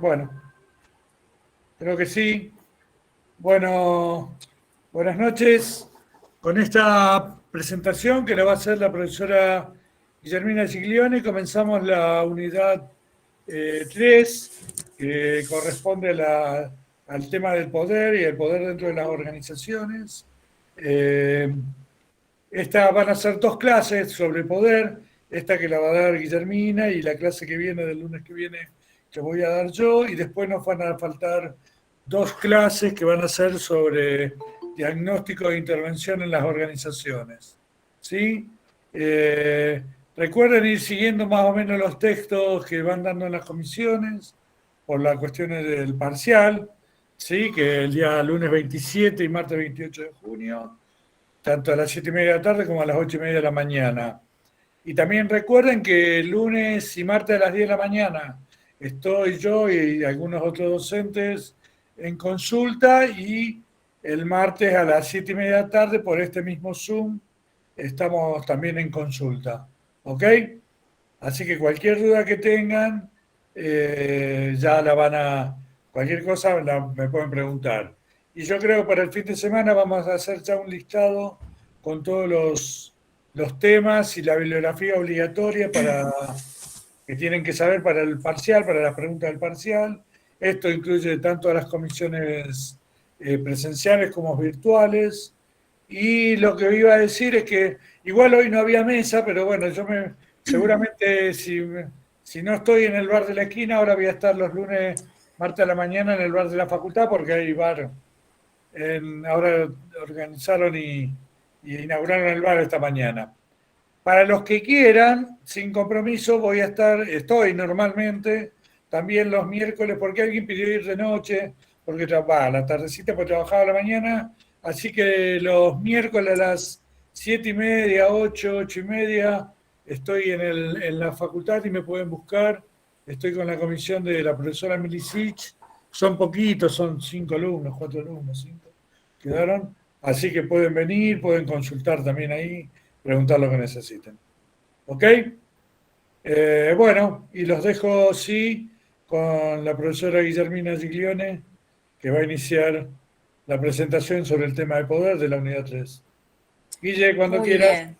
Bueno, creo que sí. Bueno, buenas noches. Con esta presentación que la va a hacer la profesora Guillermina Giglione, comenzamos la unidad 3, que corresponde al tema del poder y el poder dentro de las organizaciones. Estas van a ser dos clases sobre poder, esta que la va a dar Guillermina y la clase que viene del lunes que viene que voy a dar yo, y después nos van a faltar dos clases que van a ser sobre diagnóstico e intervención en las organizaciones. ¿Sí? Eh, Recuerden ir siguiendo más o menos los textos que van dando en las comisiones por las cuestiones del parcial, ¿sí? Que el día lunes 27 y martes 28 de junio tanto a las 7:30 de la tarde como a las 8:30 de la mañana. Y también recuerden que lunes y martes a las 10 de la mañana estoy yo y algunos otros docentes en consulta, y el martes a las 7:30 de la tarde por este mismo Zoom estamos también en consulta. ¿Ok? Así que cualquier duda que tengan, ya la van a, cualquier cosa me pueden preguntar. Y yo creo que para el fin de semana vamos a hacer ya un listado con todos los temas y la bibliografía obligatoria que tienen que saber para el parcial, para las preguntas del parcial. Esto incluye tanto a las comisiones presenciales como virtuales. Y lo que iba a decir es que igual hoy no había mesa, pero bueno, seguramente si no estoy en el bar de la esquina, ahora voy a estar los lunes, martes a la mañana en el bar de la facultad, porque hay bar. Ahora organizaron y inauguraron el bar esta mañana. Para los que quieran, sin compromiso, estoy normalmente también los miércoles, porque alguien pidió ir de noche, porque trabaja a la tardecita, porque trabajaba a la mañana, así que los miércoles a las 7:30, 8:30, estoy en la facultad y me pueden buscar. Estoy con la comisión de la profesora Milicic, son poquitos, son 5 alumnos, 4 alumnos, 5 quedaron, así que pueden venir, pueden consultar también ahí, preguntar lo que necesiten. ¿Ok? Bueno, y los dejo, sí, con la profesora Guillermina Giglione, que va a iniciar la presentación sobre el tema de poder de la unidad 3. Guille, cuando Muy quieras. bien.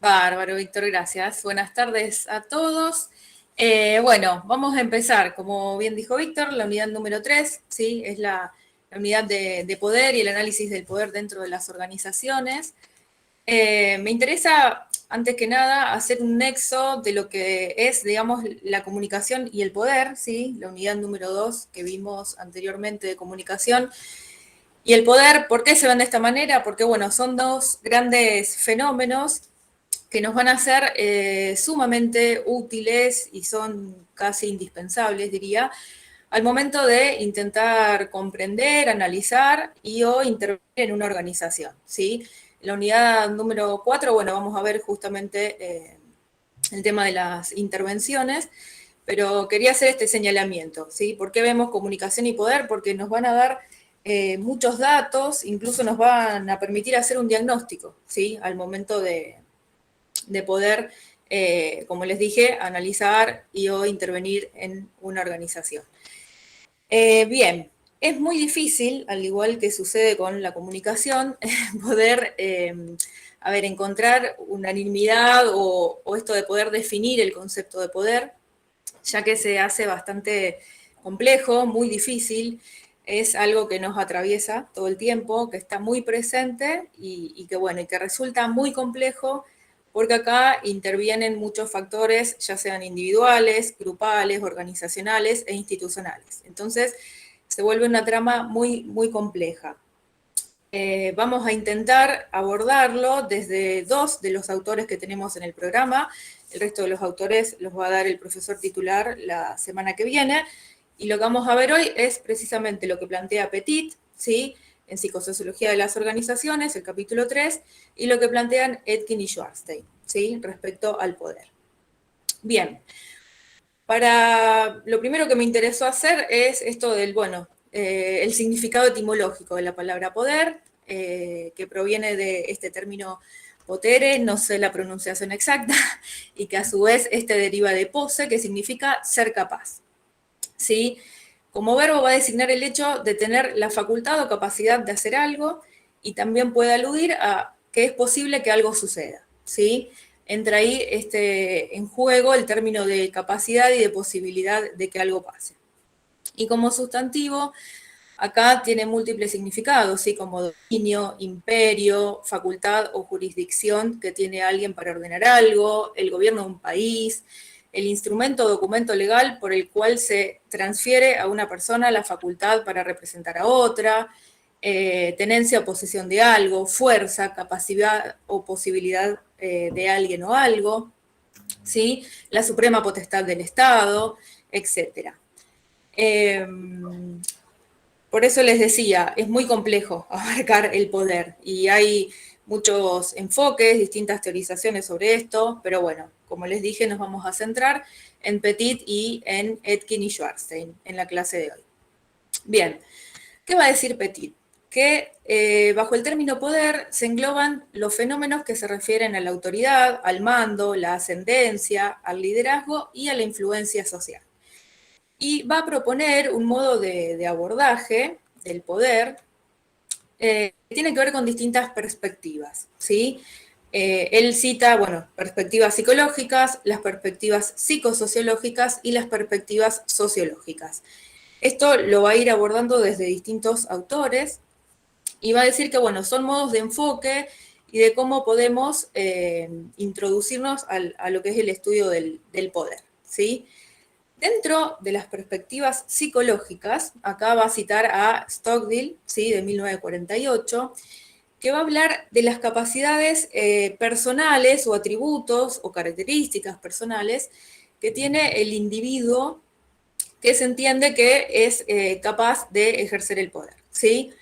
Bárbaro, Víctor, gracias. Buenas tardes a todos. Bueno, vamos a empezar. Como bien dijo Víctor, la unidad número 3, ¿sí? Es la unidad de poder y el análisis del poder dentro de las organizaciones. Me interesa, antes que nada, hacer un nexo de lo que es, digamos, la comunicación y el poder, ¿sí? La unidad número 2 que vimos anteriormente de comunicación. Y el poder, ¿por qué se ven de esta manera? Porque, bueno, son dos grandes fenómenos que nos van a ser sumamente útiles y son casi indispensables, diría, al momento de intentar comprender, analizar y o intervenir en una organización, ¿sí? En la unidad número 4, bueno, vamos a ver justamente el tema de las intervenciones, pero quería hacer este señalamiento, ¿sí? ¿Por qué vemos comunicación y poder? Porque nos van a dar muchos datos, incluso nos van a permitir hacer un diagnóstico, ¿sí? Al momento de poder, como les dije, analizar y o intervenir en una organización. Bien, es muy difícil, al igual que sucede con la comunicación, poder, encontrar unanimidad o esto de poder definir el concepto de poder, ya que se hace bastante complejo, muy difícil, es algo que nos atraviesa todo el tiempo, que está muy presente y que, bueno, y que resulta muy complejo porque acá intervienen muchos factores, ya sean individuales, grupales, organizacionales e institucionales. Entonces, se vuelve una trama muy, muy compleja. Vamos a intentar abordarlo desde dos de los autores que tenemos en el programa. El resto de los autores los va a dar el profesor titular la semana que viene. Y lo que vamos a ver hoy es precisamente lo que plantea Petit, ¿sí? En Psicosociología de las Organizaciones, el capítulo 3, y lo que plantean Etkin y Schwarstein, ¿sí? Respecto al poder. Bien, lo primero que me interesó hacer es esto del, bueno, el significado etimológico de la palabra poder, que proviene de este término potere, no sé la pronunciación exacta, y que a su vez este deriva de pose, que significa ser capaz. ¿sí? Como verbo va a designar el hecho de tener la facultad o capacidad de hacer algo, y también puede aludir a que es posible que algo suceda, ¿sí? Entra ahí en juego el término de capacidad y de posibilidad de que algo pase. Y como sustantivo, acá tiene múltiples significados, ¿sí? Como dominio, imperio, facultad o jurisdicción que tiene alguien para ordenar algo, el gobierno de un país, el instrumento o documento legal por el cual se transfiere a una persona la facultad para representar a otra, tenencia o posesión de algo, fuerza, capacidad o posibilidad de alguien o algo, ¿sí? La suprema potestad del Estado, etc. Por eso les decía, es muy complejo abarcar el poder y hay muchos enfoques, distintas teorizaciones sobre esto, pero bueno, como les dije, nos vamos a centrar en Petit y en Etkin y Schwarstein en la clase de hoy. Bien, ¿qué va a decir Petit? Que bajo el término poder se engloban los fenómenos que se refieren a la autoridad, al mando, la ascendencia, al liderazgo y a la influencia social. Y va a proponer un modo de abordaje del poder que tiene que ver con distintas perspectivas, ¿sí? Él cita, bueno, perspectivas psicológicas, las perspectivas psicosociológicas y las perspectivas sociológicas. Esto lo va a ir abordando desde distintos autores y va a decir que, bueno, son modos de enfoque y de cómo podemos introducirnos a lo que es el estudio del poder, ¿sí? Dentro de las perspectivas psicológicas, acá va a citar a Stockdale, ¿sí? De 1948, que va a hablar de las capacidades personales o atributos o características personales que tiene el individuo que se entiende que es capaz de ejercer el poder, ¿sí?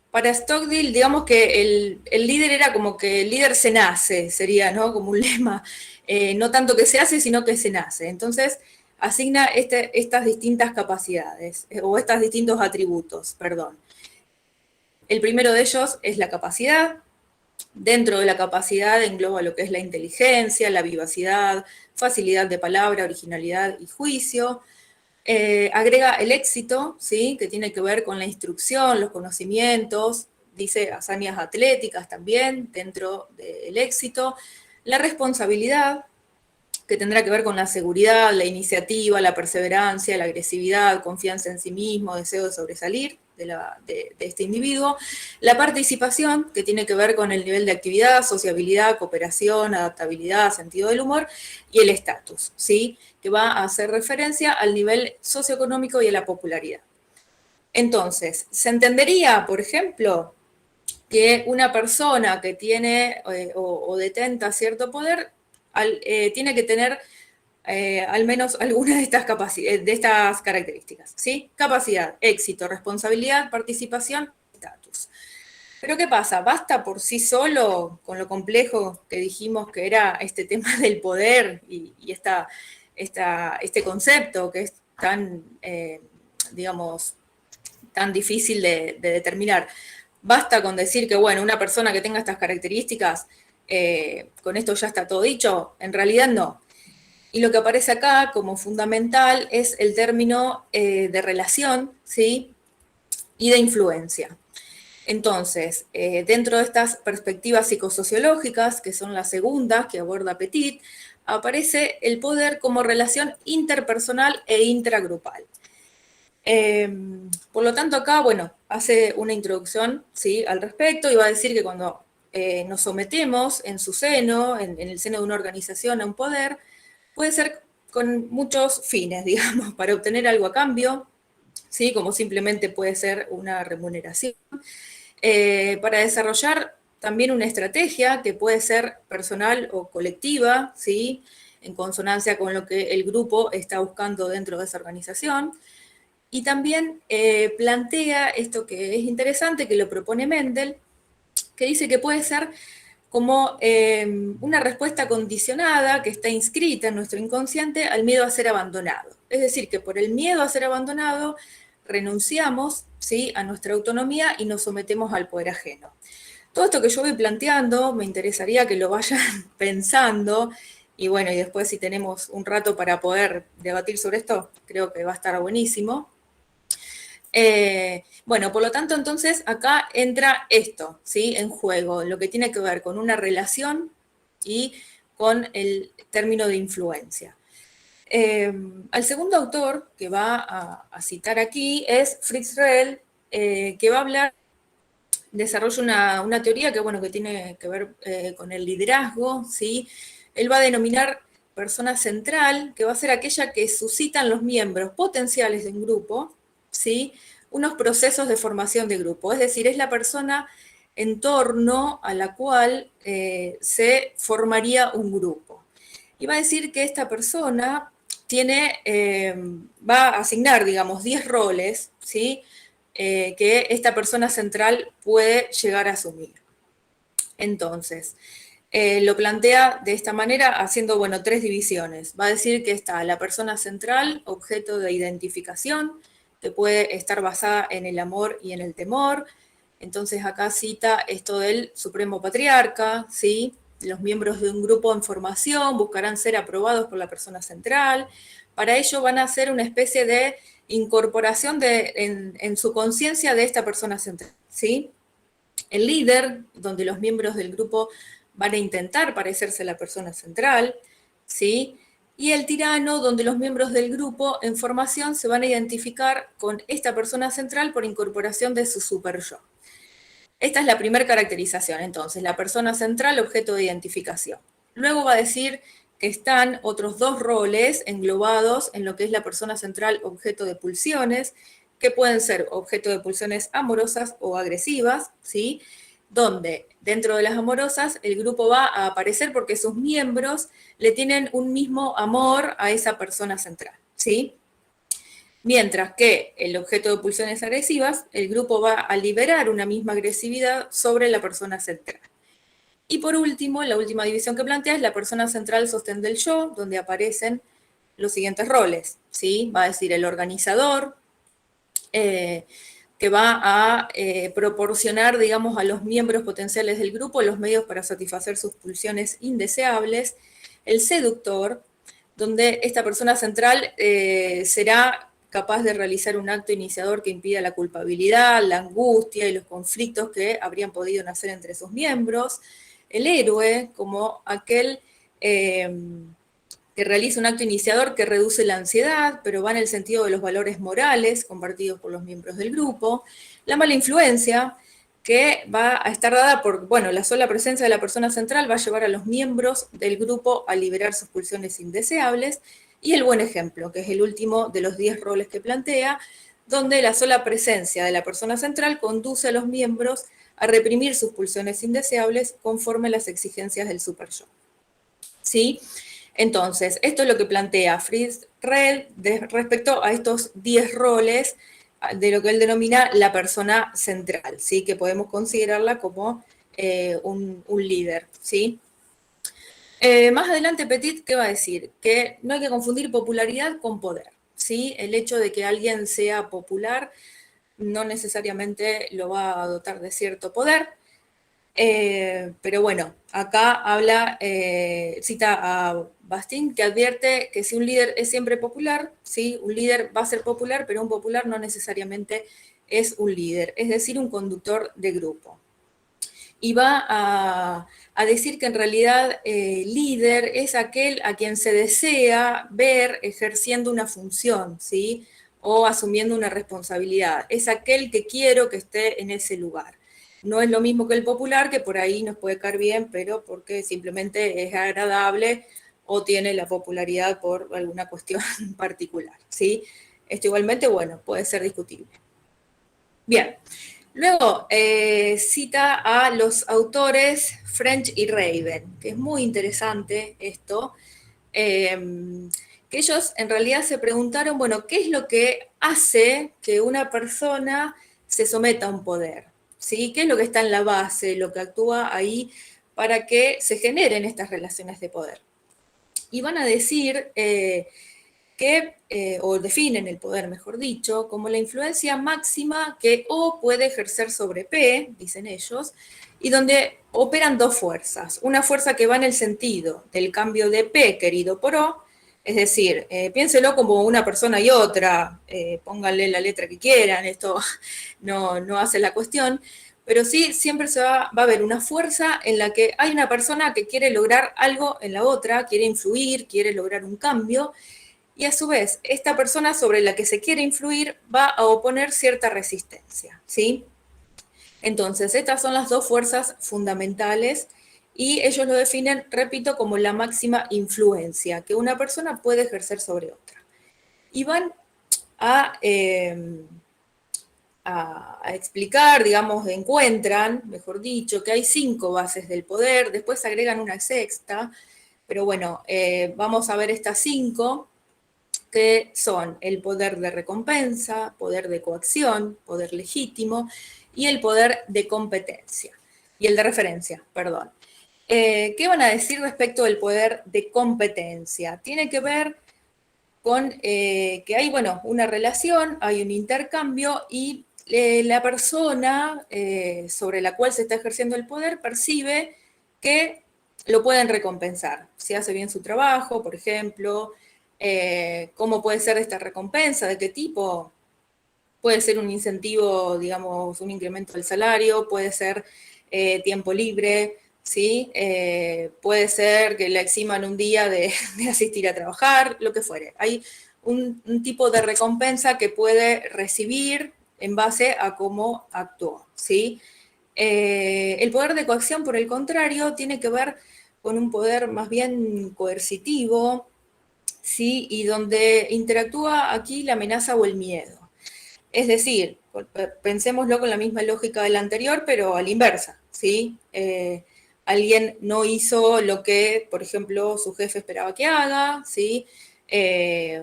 Para Stockdale, digamos que el líder era como que el líder se nace, sería, ¿no? Como un lema, no tanto que se hace, sino que se nace. Entonces, asigna estas distintas capacidades, o estos distintos atributos, perdón. El primero de ellos es la capacidad. Dentro de la capacidad engloba lo que es la inteligencia, la vivacidad, facilidad de palabra, originalidad y juicio. Agrega el éxito, ¿sí? Que tiene que ver con la instrucción, los conocimientos, dice hazañas atléticas también dentro del éxito. La responsabilidad, que tendrá que ver con la seguridad, la iniciativa, la perseverancia, la agresividad, confianza en sí mismo, deseo de sobresalir de este individuo. La participación, que tiene que ver con el nivel de actividad, sociabilidad, cooperación, adaptabilidad, sentido del humor, y el estatus, ¿sí? Que va a hacer referencia al nivel socioeconómico y a la popularidad. Entonces, se entendería, por ejemplo, que una persona que tiene o detenta cierto poder tiene que tener al menos alguna de estas características, ¿sí? Capacidad, éxito, responsabilidad, participación, estatus. Pero ¿qué pasa? ¿Basta por sí solo con lo complejo que dijimos que era este tema del poder y este concepto que es tan, digamos, tan difícil de determinar? ¿Basta con decir que, bueno, una persona que tenga estas características, con esto ya está todo dicho? En realidad no. Y lo que aparece acá como fundamental es el término de relación, ¿sí? Y de influencia. Entonces, dentro de estas perspectivas psicosociológicas, que son las segundas que aborda Petit, aparece el poder como relación interpersonal e intragrupal. Por lo tanto, acá, bueno, hace una introducción, ¿sí? Al respecto y va a decir que cuando nos sometemos en su seno, en el seno de una organización, a un poder, puede ser con muchos fines, digamos, para obtener algo a cambio, ¿sí? Como simplemente puede ser una remuneración, para desarrollar también una estrategia que puede ser personal o colectiva, ¿sí? En consonancia con lo que el grupo está buscando dentro de esa organización. Y también plantea esto que es interesante, que lo propone Mendel, que dice que puede ser como una respuesta condicionada que está inscrita en nuestro inconsciente al miedo a ser abandonado. Es decir, que por el miedo a ser abandonado renunciamos, ¿sí? A nuestra autonomía y nos sometemos al poder ajeno. Todo esto que yo voy planteando, me interesaría que lo vayan pensando Y bueno, y después si tenemos un rato para poder debatir sobre esto, creo que va a estar buenísimo. Bueno, por lo tanto, entonces, acá entra esto, ¿sí? En juego, lo que tiene que ver con una relación y con el término de influencia. Al segundo autor que va a citar aquí es Fritz Rell, que va a hablar, desarrolla una teoría que, bueno, que tiene que ver con el liderazgo, ¿sí? Él va a denominar persona central, que va a ser aquella que suscitan los miembros potenciales de un grupo, ¿sí? Unos procesos de formación de grupo, es decir, es la persona en torno a la cual se formaría un grupo. Y va a decir que esta persona va a asignar, digamos, 10 roles, ¿sí? Que esta persona central puede llegar a asumir. Entonces, lo plantea de esta manera haciendo, bueno, 3 divisiones. Va a decir que está la persona central, objeto de identificación, que puede estar basada en el amor y en el temor. Entonces acá cita esto del supremo patriarca, ¿sí? Los miembros de un grupo en formación buscarán ser aprobados por la persona central. Para ello van a hacer una especie de incorporación en su conciencia de esta persona central, ¿sí? El líder, donde los miembros del grupo van a intentar parecerse a la persona central, ¿sí? Y el tirano, donde los miembros del grupo en formación se van a identificar con esta persona central por incorporación de su super yo. Esta es la primera caracterización, entonces, la persona central, objeto de identificación. Luego va a decir que están otros 2 roles englobados en lo que es la persona central, objeto de pulsiones, que pueden ser objeto de pulsiones amorosas o agresivas, ¿sí? Donde dentro de las amorosas el grupo va a aparecer porque sus miembros le tienen un mismo amor a esa persona central, ¿sí? Mientras que el objeto de pulsiones agresivas, el grupo va a liberar una misma agresividad sobre la persona central. Y por último, la última división que plantea es la persona central sostén del yo, donde aparecen los siguientes roles, ¿sí? Va a decir el organizador, que va a proporcionar, digamos, a los miembros potenciales del grupo los medios para satisfacer sus pulsiones indeseables, el seductor, donde esta persona central será capaz de realizar un acto iniciador que impida la culpabilidad, la angustia y los conflictos que habrían podido nacer entre sus miembros, el héroe como aquel que realiza un acto iniciador que reduce la ansiedad, pero va en el sentido de los valores morales compartidos por los miembros del grupo, la mala influencia, que va a estar dada por, bueno, la sola presencia de la persona central va a llevar a los miembros del grupo a liberar sus pulsiones indeseables, y el buen ejemplo, que es el último de los 10 roles que plantea, donde la sola presencia de la persona central conduce a los miembros a reprimir sus pulsiones indeseables conforme a las exigencias del superyo. ¿Sí? Entonces, esto es lo que plantea Fritz Rell respecto a estos 10 roles de lo que él denomina la persona central, ¿sí? Que podemos considerarla como un líder, ¿sí? Más adelante Petit, ¿qué va a decir? Que no hay que confundir popularidad con poder, ¿sí? El hecho de que alguien sea popular no necesariamente lo va a dotar de cierto poder, pero bueno, acá habla, cita a Bastin, que advierte que si un líder es siempre popular, ¿sí? Un líder va a ser popular, pero un popular no necesariamente es un líder, es decir, un conductor de grupo. Y va a decir que en realidad líder es aquel a quien se desea ver ejerciendo una función, ¿sí? O asumiendo una responsabilidad. Es aquel que quiero que esté en ese lugar. No es lo mismo que el popular, que por ahí nos puede caer bien, pero porque simplemente es agradable o tiene la popularidad por alguna cuestión particular, ¿sí? Esto igualmente, bueno, puede ser discutible. Bien, luego cita a los autores French y Raven, que es muy interesante esto, que ellos en realidad se preguntaron, bueno, ¿qué es lo que hace que una persona se someta a un poder? ¿Sí? ¿Qué es lo que está en la base, lo que actúa ahí para que se generen estas relaciones de poder? Y van a decir o definen el poder, mejor dicho, como la influencia máxima que O puede ejercer sobre P, dicen ellos, y donde operan dos fuerzas. Una fuerza que va en el sentido del cambio de P querido por O, es decir, piénselo como una persona y otra, pónganle la letra que quieran, esto no hace la cuestión, pero sí siempre va a haber una fuerza en la que hay una persona que quiere lograr algo en la otra, quiere influir, quiere lograr un cambio, y a su vez, esta persona sobre la que se quiere influir va a oponer cierta resistencia, ¿sí? Entonces, estas son las dos fuerzas fundamentales y ellos lo definen, repito, como la máxima influencia que una persona puede ejercer sobre otra. Y van a explicar, digamos, encuentran, mejor dicho, que hay 5 bases del poder, después agregan una sexta, pero bueno, vamos a ver estas 5, que son el poder de recompensa, poder de coacción, poder legítimo, y el poder de competencia, y el de referencia, perdón. ¿Qué van a decir respecto del poder de competencia? Tiene que ver con que hay, bueno, una relación, hay un intercambio, y la persona sobre la cual se está ejerciendo el poder percibe que lo pueden recompensar. Si hace bien su trabajo, por ejemplo, ¿cómo puede ser esta recompensa? ¿De qué tipo? Puede ser un incentivo, digamos, un incremento del salario, puede ser tiempo libre, ¿sí? Puede ser que le eximan un día de asistir a trabajar, lo que fuere. Hay un tipo de recompensa que puede recibir en base a cómo actuó, ¿sí? El poder de coacción, por el contrario, tiene que ver con un poder más bien coercitivo, ¿sí? Y donde interactúa aquí la amenaza o el miedo. Es decir, pensémoslo con la misma lógica del anterior, pero a la inversa, ¿sí? Alguien no hizo lo que, por ejemplo, su jefe esperaba que haga, ¿sí?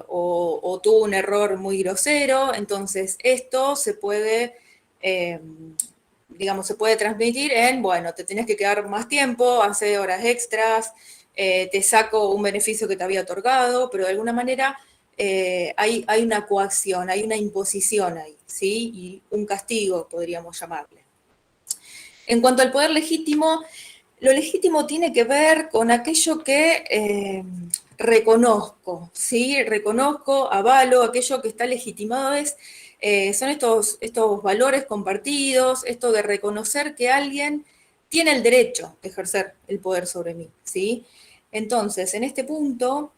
O tuvo un error muy grosero, entonces esto se puede, digamos, se puede transmitir en, bueno, te tenés que quedar más tiempo, hace horas extras, te saco un beneficio que te había otorgado, pero de alguna manera hay una coacción, hay una imposición ahí, ¿sí? Y un castigo, podríamos llamarle. En cuanto al poder legítimo, lo legítimo tiene que ver con aquello que reconozco, ¿sí? Reconozco, avalo, aquello que está legitimado son estos valores compartidos, esto de reconocer que alguien tiene el derecho de ejercer el poder sobre mí, ¿sí? Entonces, en este punto,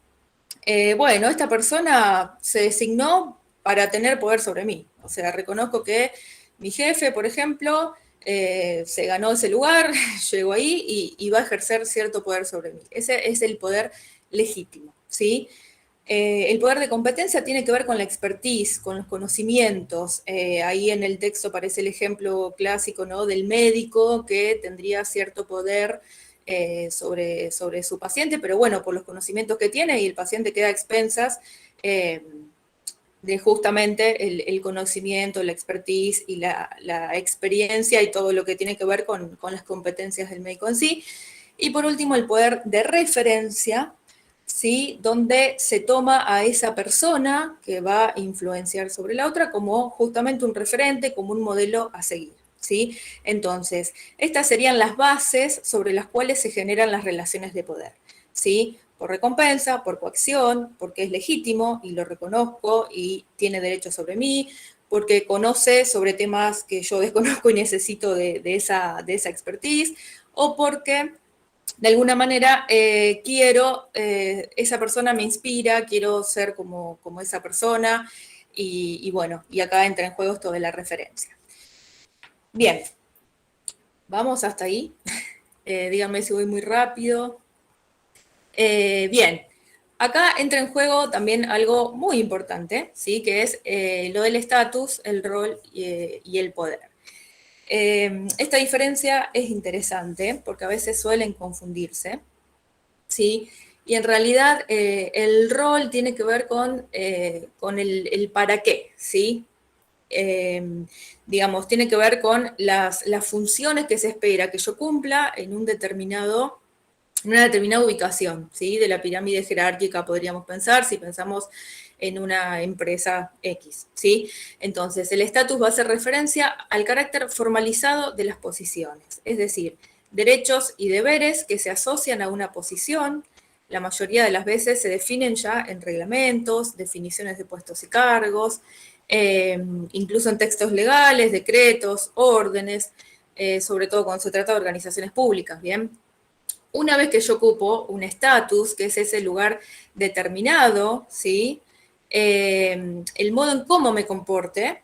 bueno, esta persona se designó para tener poder sobre mí. O sea, reconozco que mi jefe, por ejemplo, se ganó ese lugar, llegó ahí y va a ejercer cierto poder sobre mí. Ese es el poder legítimo, ¿sí? El poder de competencia tiene que ver con la expertise, con los conocimientos. Ahí en el texto aparece el ejemplo clásico, ¿no? Del médico que tendría cierto poder sobre su paciente, pero bueno, por los conocimientos que tiene, y el paciente queda a expensas de justamente el conocimiento, la expertise y la experiencia y todo lo que tiene que ver con las competencias del médico en sí. Y por último, el poder de referencia, ¿sí? Donde se toma a esa persona que va a influenciar sobre la otra como justamente un referente, como un modelo a seguir, ¿sí? Entonces, estas serían las bases sobre las cuales se generan las relaciones de poder, ¿sí? Por recompensa, por coacción, porque es legítimo y lo reconozco y tiene derecho sobre mí, porque conoce sobre temas que yo desconozco y necesito de esa expertise, o porque de alguna manera esa persona me inspira, quiero ser como esa persona, y bueno, y acá entra en juego esto de la referencia. Bien, vamos hasta ahí. Díganme si voy muy rápido. Bien, acá entra en juego también algo muy importante, ¿sí? Que es lo del estatus, el rol y el poder. Esta diferencia es interesante porque a veces suelen confundirse, ¿sí? Y en realidad el rol tiene que ver con el para qué, ¿sí? Digamos, tiene que ver con las funciones que se espera que yo cumpla en un determinado en una determinada ubicación, ¿sí? De la pirámide jerárquica podríamos pensar, si pensamos en una empresa X, ¿sí? Entonces, el estatus va a hacer referencia al carácter formalizado de las posiciones, es decir, derechos y deberes que se asocian a una posición. La mayoría de las veces se definen ya en reglamentos, definiciones de puestos y cargos, incluso en textos legales, decretos, órdenes, sobre todo cuando se trata de organizaciones públicas, ¿bien? Una vez que yo ocupo un estatus, que es ese lugar determinado, ¿sí? El modo en cómo me comporte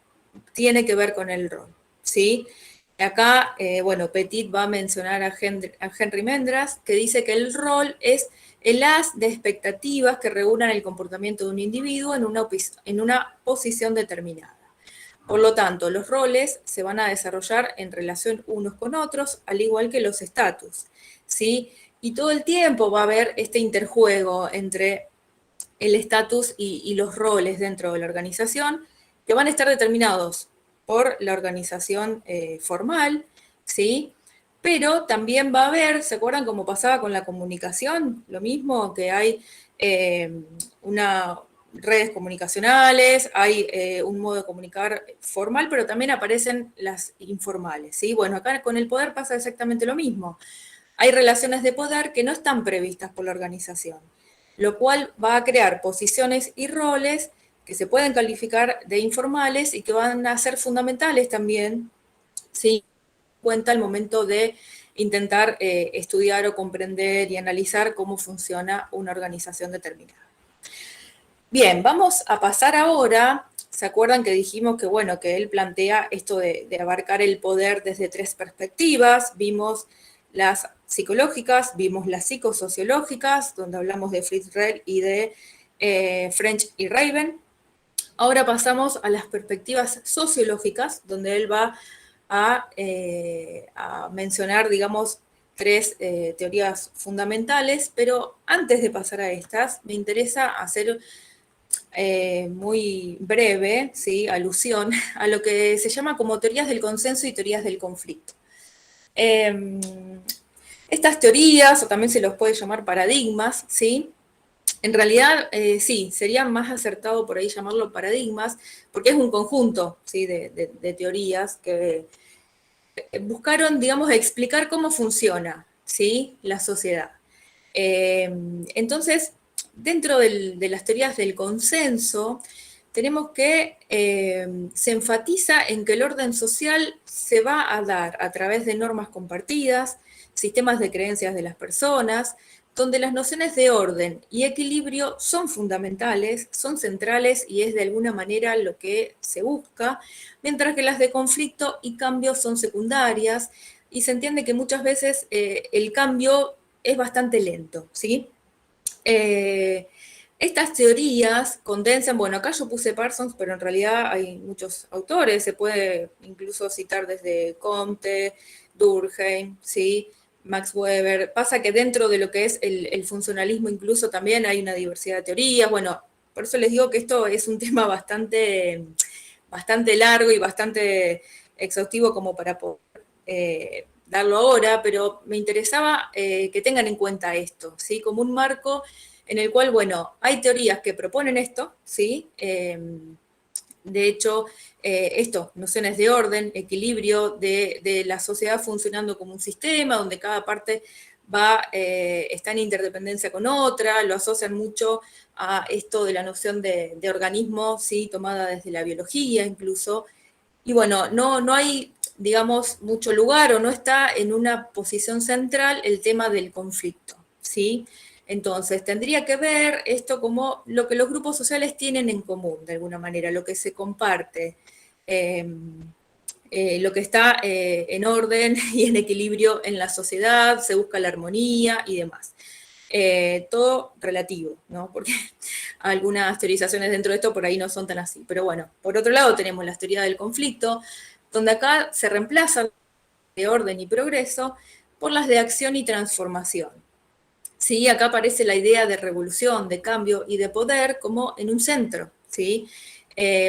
tiene que ver con el rol, ¿sí? Acá, bueno, Petit va a mencionar a Henry Mendras, que dice que el rol es el haz de expectativas que regulan el comportamiento de un individuo en una posición determinada. Por lo tanto, los roles se van a desarrollar en relación unos con otros, al igual que los estatus, ¿sí? Y todo el tiempo va a haber este interjuego entre el estatus y los roles dentro de la organización, que van a estar determinados por la organización formal, ¿sí? Pero también va a haber, ¿se acuerdan cómo pasaba con la comunicación? Lo mismo que hay redes comunicacionales, hay un modo de comunicar formal, pero también aparecen las informales, ¿sí? Bueno, acá con el poder pasa exactamente lo mismo. Hay relaciones de poder que no están previstas por la organización, lo cual va a crear posiciones y roles que se pueden calificar de informales y que van a ser fundamentales también, ¿sí? Cuenta al momento de intentar estudiar o comprender y analizar cómo funciona una organización determinada. Bien, vamos a pasar ahora, ¿se acuerdan que dijimos que, bueno, que él plantea esto de abarcar el poder desde tres perspectivas? Vimos las psicológicas, vimos las psicosociológicas, donde hablamos de Fritz Rell y de French y Raven. Ahora pasamos a las perspectivas sociológicas, donde él va a mencionar, digamos, tres teorías fundamentales, pero antes de pasar a estas, me interesa hacer muy breve, ¿sí? Alusión a lo que se llama como teorías del consenso y teorías del conflicto. Estas teorías, o también se los puede llamar paradigmas, ¿sí? En realidad, sí, sería más acertado por ahí llamarlo paradigmas, porque es un conjunto, ¿sí? de teorías que buscaron, digamos, explicar cómo funciona, ¿sí? La sociedad. Entonces, dentro de las teorías del consenso, tenemos que se enfatiza en que el orden social se va a dar a través de normas compartidas, sistemas de creencias de las personas, donde las nociones de orden y equilibrio son fundamentales, son centrales y es de alguna manera lo que se busca, mientras que las de conflicto y cambio son secundarias, y se entiende que muchas veces el cambio es bastante lento, ¿sí? Estas teorías condensan, bueno, acá yo puse Parsons, pero en realidad hay muchos autores, se puede incluso citar desde Comte, Durkheim, ¿sí? Max Weber. Pasa que dentro de lo que es el funcionalismo incluso también hay una diversidad de teorías. Bueno, por eso les digo que esto es un tema bastante largo y bastante exhaustivo como para poder darlo ahora, pero me interesaba que tengan en cuenta esto, ¿sí? Como un marco en el cual, bueno, hay teorías que proponen esto, ¿sí? De hecho, nociones de orden, equilibrio, de la sociedad funcionando como un sistema, donde cada parte está en interdependencia con otra, lo asocian mucho a esto de la noción de organismo, ¿sí? Tomada desde la biología incluso. Y bueno, no hay, digamos, mucho lugar o no está en una posición central el tema del conflicto, ¿sí? Entonces, tendría que ver esto como lo que los grupos sociales tienen en común, de alguna manera, lo que se comparte, lo que está en orden y en equilibrio en la sociedad, se busca la armonía y demás. Todo relativo, ¿no? Porque algunas teorizaciones dentro de esto por ahí no son tan así. Pero bueno, por otro lado tenemos la teoría del conflicto, donde acá se reemplaza de orden y progreso por las de acción y transformación. ¿Sí? Acá aparece la idea de revolución, de cambio y de poder como en un centro, ¿sí?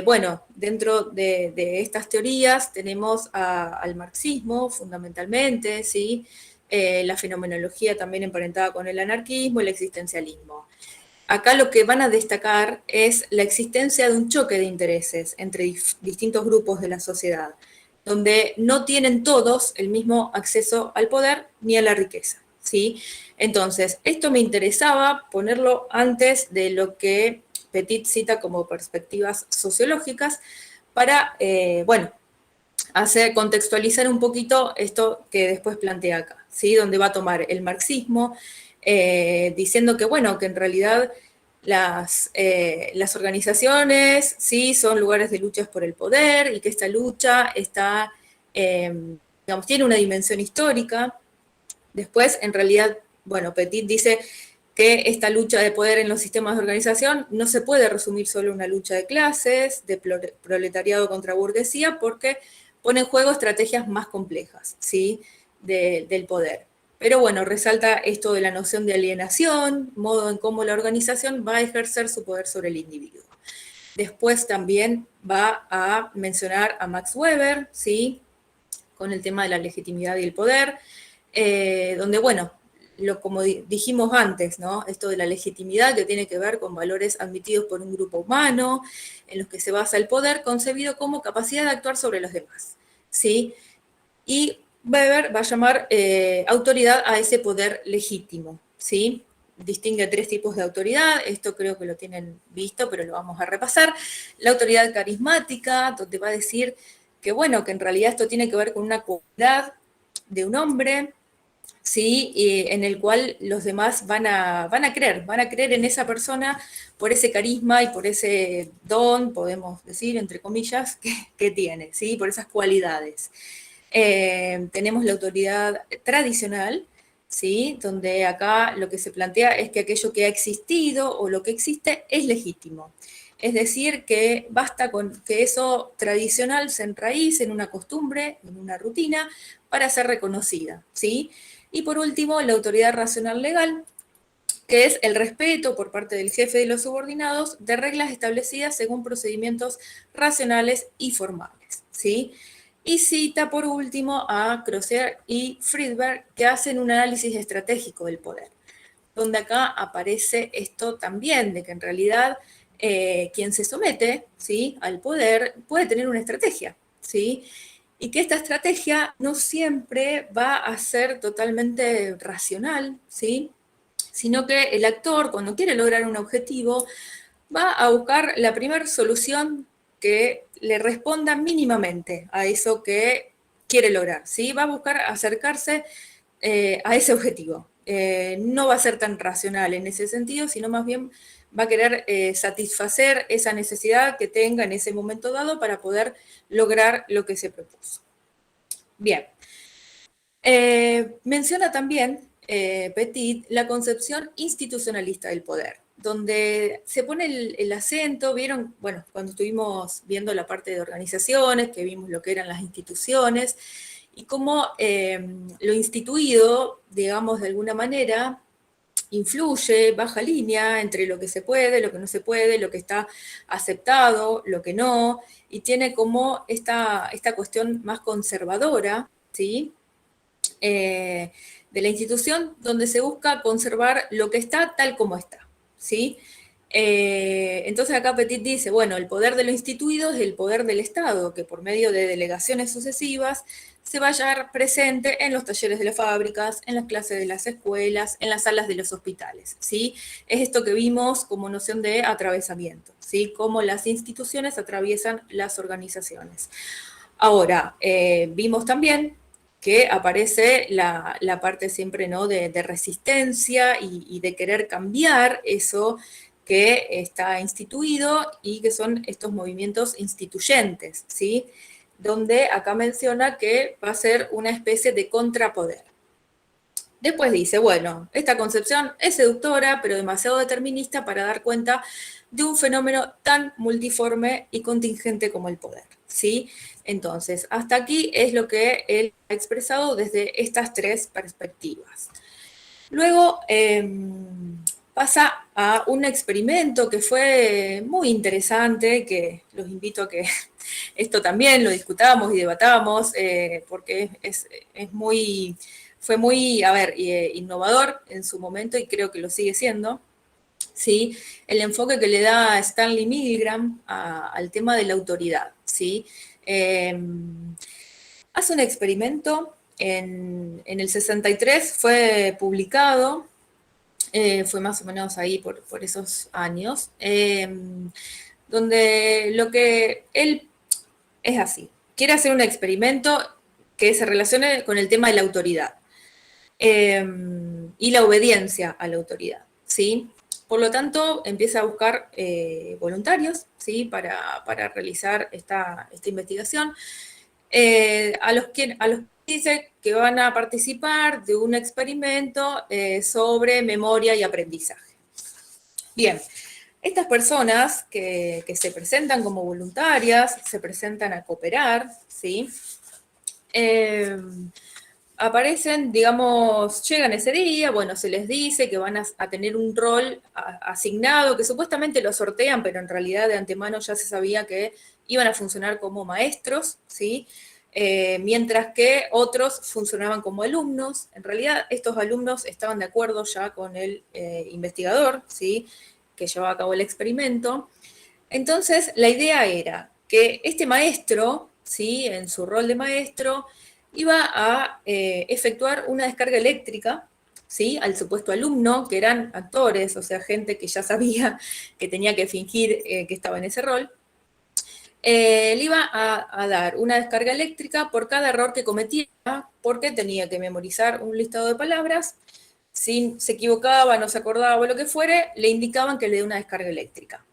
Bueno, dentro de estas teorías tenemos al marxismo fundamentalmente, ¿sí? la fenomenología también emparentada con el anarquismo, el existencialismo. Acá lo que van a destacar es la existencia de un choque de intereses entre distintos grupos de la sociedad, donde no tienen todos el mismo acceso al poder ni a la riqueza, ¿sí? Entonces, esto me interesaba ponerlo antes de lo que Petit cita como perspectivas sociológicas para, bueno, contextualizar un poquito esto que después plantea acá, ¿sí? Donde va a tomar el marxismo, diciendo que, bueno, que en realidad las organizaciones sí son lugares de luchas por el poder y que esta lucha está, digamos, tiene una dimensión histórica. Después, en realidad, bueno, Petit dice que esta lucha de poder en los sistemas de organización no se puede resumir solo en una lucha de clases, de proletariado contra burguesía, porque pone en juego estrategias más complejas, ¿sí? Del poder. Pero bueno, resalta esto de la noción de alienación, modo en cómo la organización va a ejercer su poder sobre el individuo. Después también va a mencionar a Max Weber, ¿sí? Con el tema de la legitimidad y el poder, donde, bueno, como dijimos antes, ¿no? Esto de la legitimidad que tiene que ver con valores admitidos por un grupo humano, en los que se basa el poder, concebido como capacidad de actuar sobre los demás, ¿sí? Y Weber va a llamar autoridad a ese poder legítimo, ¿sí? Distingue tres tipos de autoridad, esto creo que lo tienen visto, pero lo vamos a repasar. La autoridad carismática, donde va a decir que, bueno, que en realidad esto tiene que ver con una cualidad de un hombre, ¿sí? En el cual los demás van a creer en esa persona por ese carisma y por ese don, podemos decir, entre comillas, que tiene, ¿sí? Por esas cualidades. Tenemos la autoridad tradicional, ¿sí? Donde acá lo que se plantea es que aquello que ha existido o lo que existe es legítimo. Es decir, que basta con que eso tradicional se enraíce en una costumbre, en una rutina, para ser reconocida, ¿sí? Y por último, la autoridad racional legal, que es el respeto por parte del jefe de los subordinados de reglas establecidas según procedimientos racionales y formales, ¿sí? Y cita por último a Crosier y Friedberg, que hacen un análisis estratégico del poder, donde acá aparece esto también, de que en realidad quien se somete, ¿sí?, al poder puede tener una estrategia, ¿sí? Y que esta estrategia no siempre va a ser totalmente racional, ¿sí? Sino que el actor, cuando quiere lograr un objetivo, va a buscar la primera solución que le responda mínimamente a eso que quiere lograr, ¿sí? Va a buscar acercarse a ese objetivo. No va a ser tan racional en ese sentido, sino más bien va a querer satisfacer esa necesidad que tenga en ese momento dado para poder lograr lo que se propuso. Bien. Menciona también Petit la concepción institucionalista del poder, donde se pone el acento, vieron, bueno, cuando estuvimos viendo la parte de organizaciones, que vimos lo que eran las instituciones, y cómo lo instituido, digamos, de alguna manera, influye, baja línea entre lo que se puede, lo que no se puede, lo que está aceptado, lo que no, y tiene como esta cuestión más conservadora, ¿sí? De la institución, donde se busca conservar lo que está tal como está, ¿sí? Entonces acá Petit dice, bueno, el poder de lo instituido es el poder del Estado, que por medio de delegaciones sucesivas se va a hallar presente en los talleres de las fábricas, en las clases de las escuelas, en las salas de los hospitales, ¿sí? Es esto que vimos como noción de atravesamiento, ¿sí? Cómo las instituciones atraviesan las organizaciones. Ahora, vimos también que aparece la parte siempre, ¿no?, de resistencia y de querer cambiar eso que está instituido y que son estos movimientos instituyentes, ¿sí? Donde acá menciona que va a ser una especie de contrapoder. Después dice, bueno, esta concepción es seductora, pero demasiado determinista para dar cuenta de un fenómeno tan multiforme y contingente como el poder, ¿sí? Entonces, hasta aquí es lo que él ha expresado desde estas tres perspectivas. Luego pasa a un experimento que fue muy interesante, que los invito a que esto también lo discutamos y debatamos, porque es muy fue muy, a ver, innovador en su momento y creo que lo sigue siendo, ¿sí? El enfoque que le da Stanley Milgram al tema de la autoridad, ¿sí? Hace un experimento en el 63, fue publicado, fue más o menos ahí por esos años, donde lo que él es así, quiere hacer un experimento que se relacione con el tema de la autoridad y la obediencia a la autoridad, ¿sí? Por lo tanto, empieza a buscar voluntarios, ¿sí? Para realizar esta investigación, a los que dice que van a participar de un experimento sobre memoria y aprendizaje. Bien, estas personas que se presentan como voluntarias, se presentan a cooperar, ¿sí? Aparecen, digamos, llegan ese día, bueno, se les dice que van a tener un rol asignado, que supuestamente lo sortean, pero en realidad de antemano ya se sabía que iban a funcionar como maestros, ¿sí? Mientras que otros funcionaban como alumnos. En realidad estos alumnos estaban de acuerdo ya con el investigador, ¿sí? Que llevaba a cabo el experimento. Entonces la idea era que este maestro, ¿sí? En su rol de maestro, iba a efectuar una descarga eléctrica, ¿sí? Al supuesto alumno, que eran actores, o sea, gente que ya sabía que tenía que fingir que estaba en ese rol. Le iba a dar una descarga eléctrica por cada error que cometía, porque tenía que memorizar un listado de palabras. Si se equivocaba, no se acordaba o lo que fuere, le indicaban que le dé una descarga eléctrica.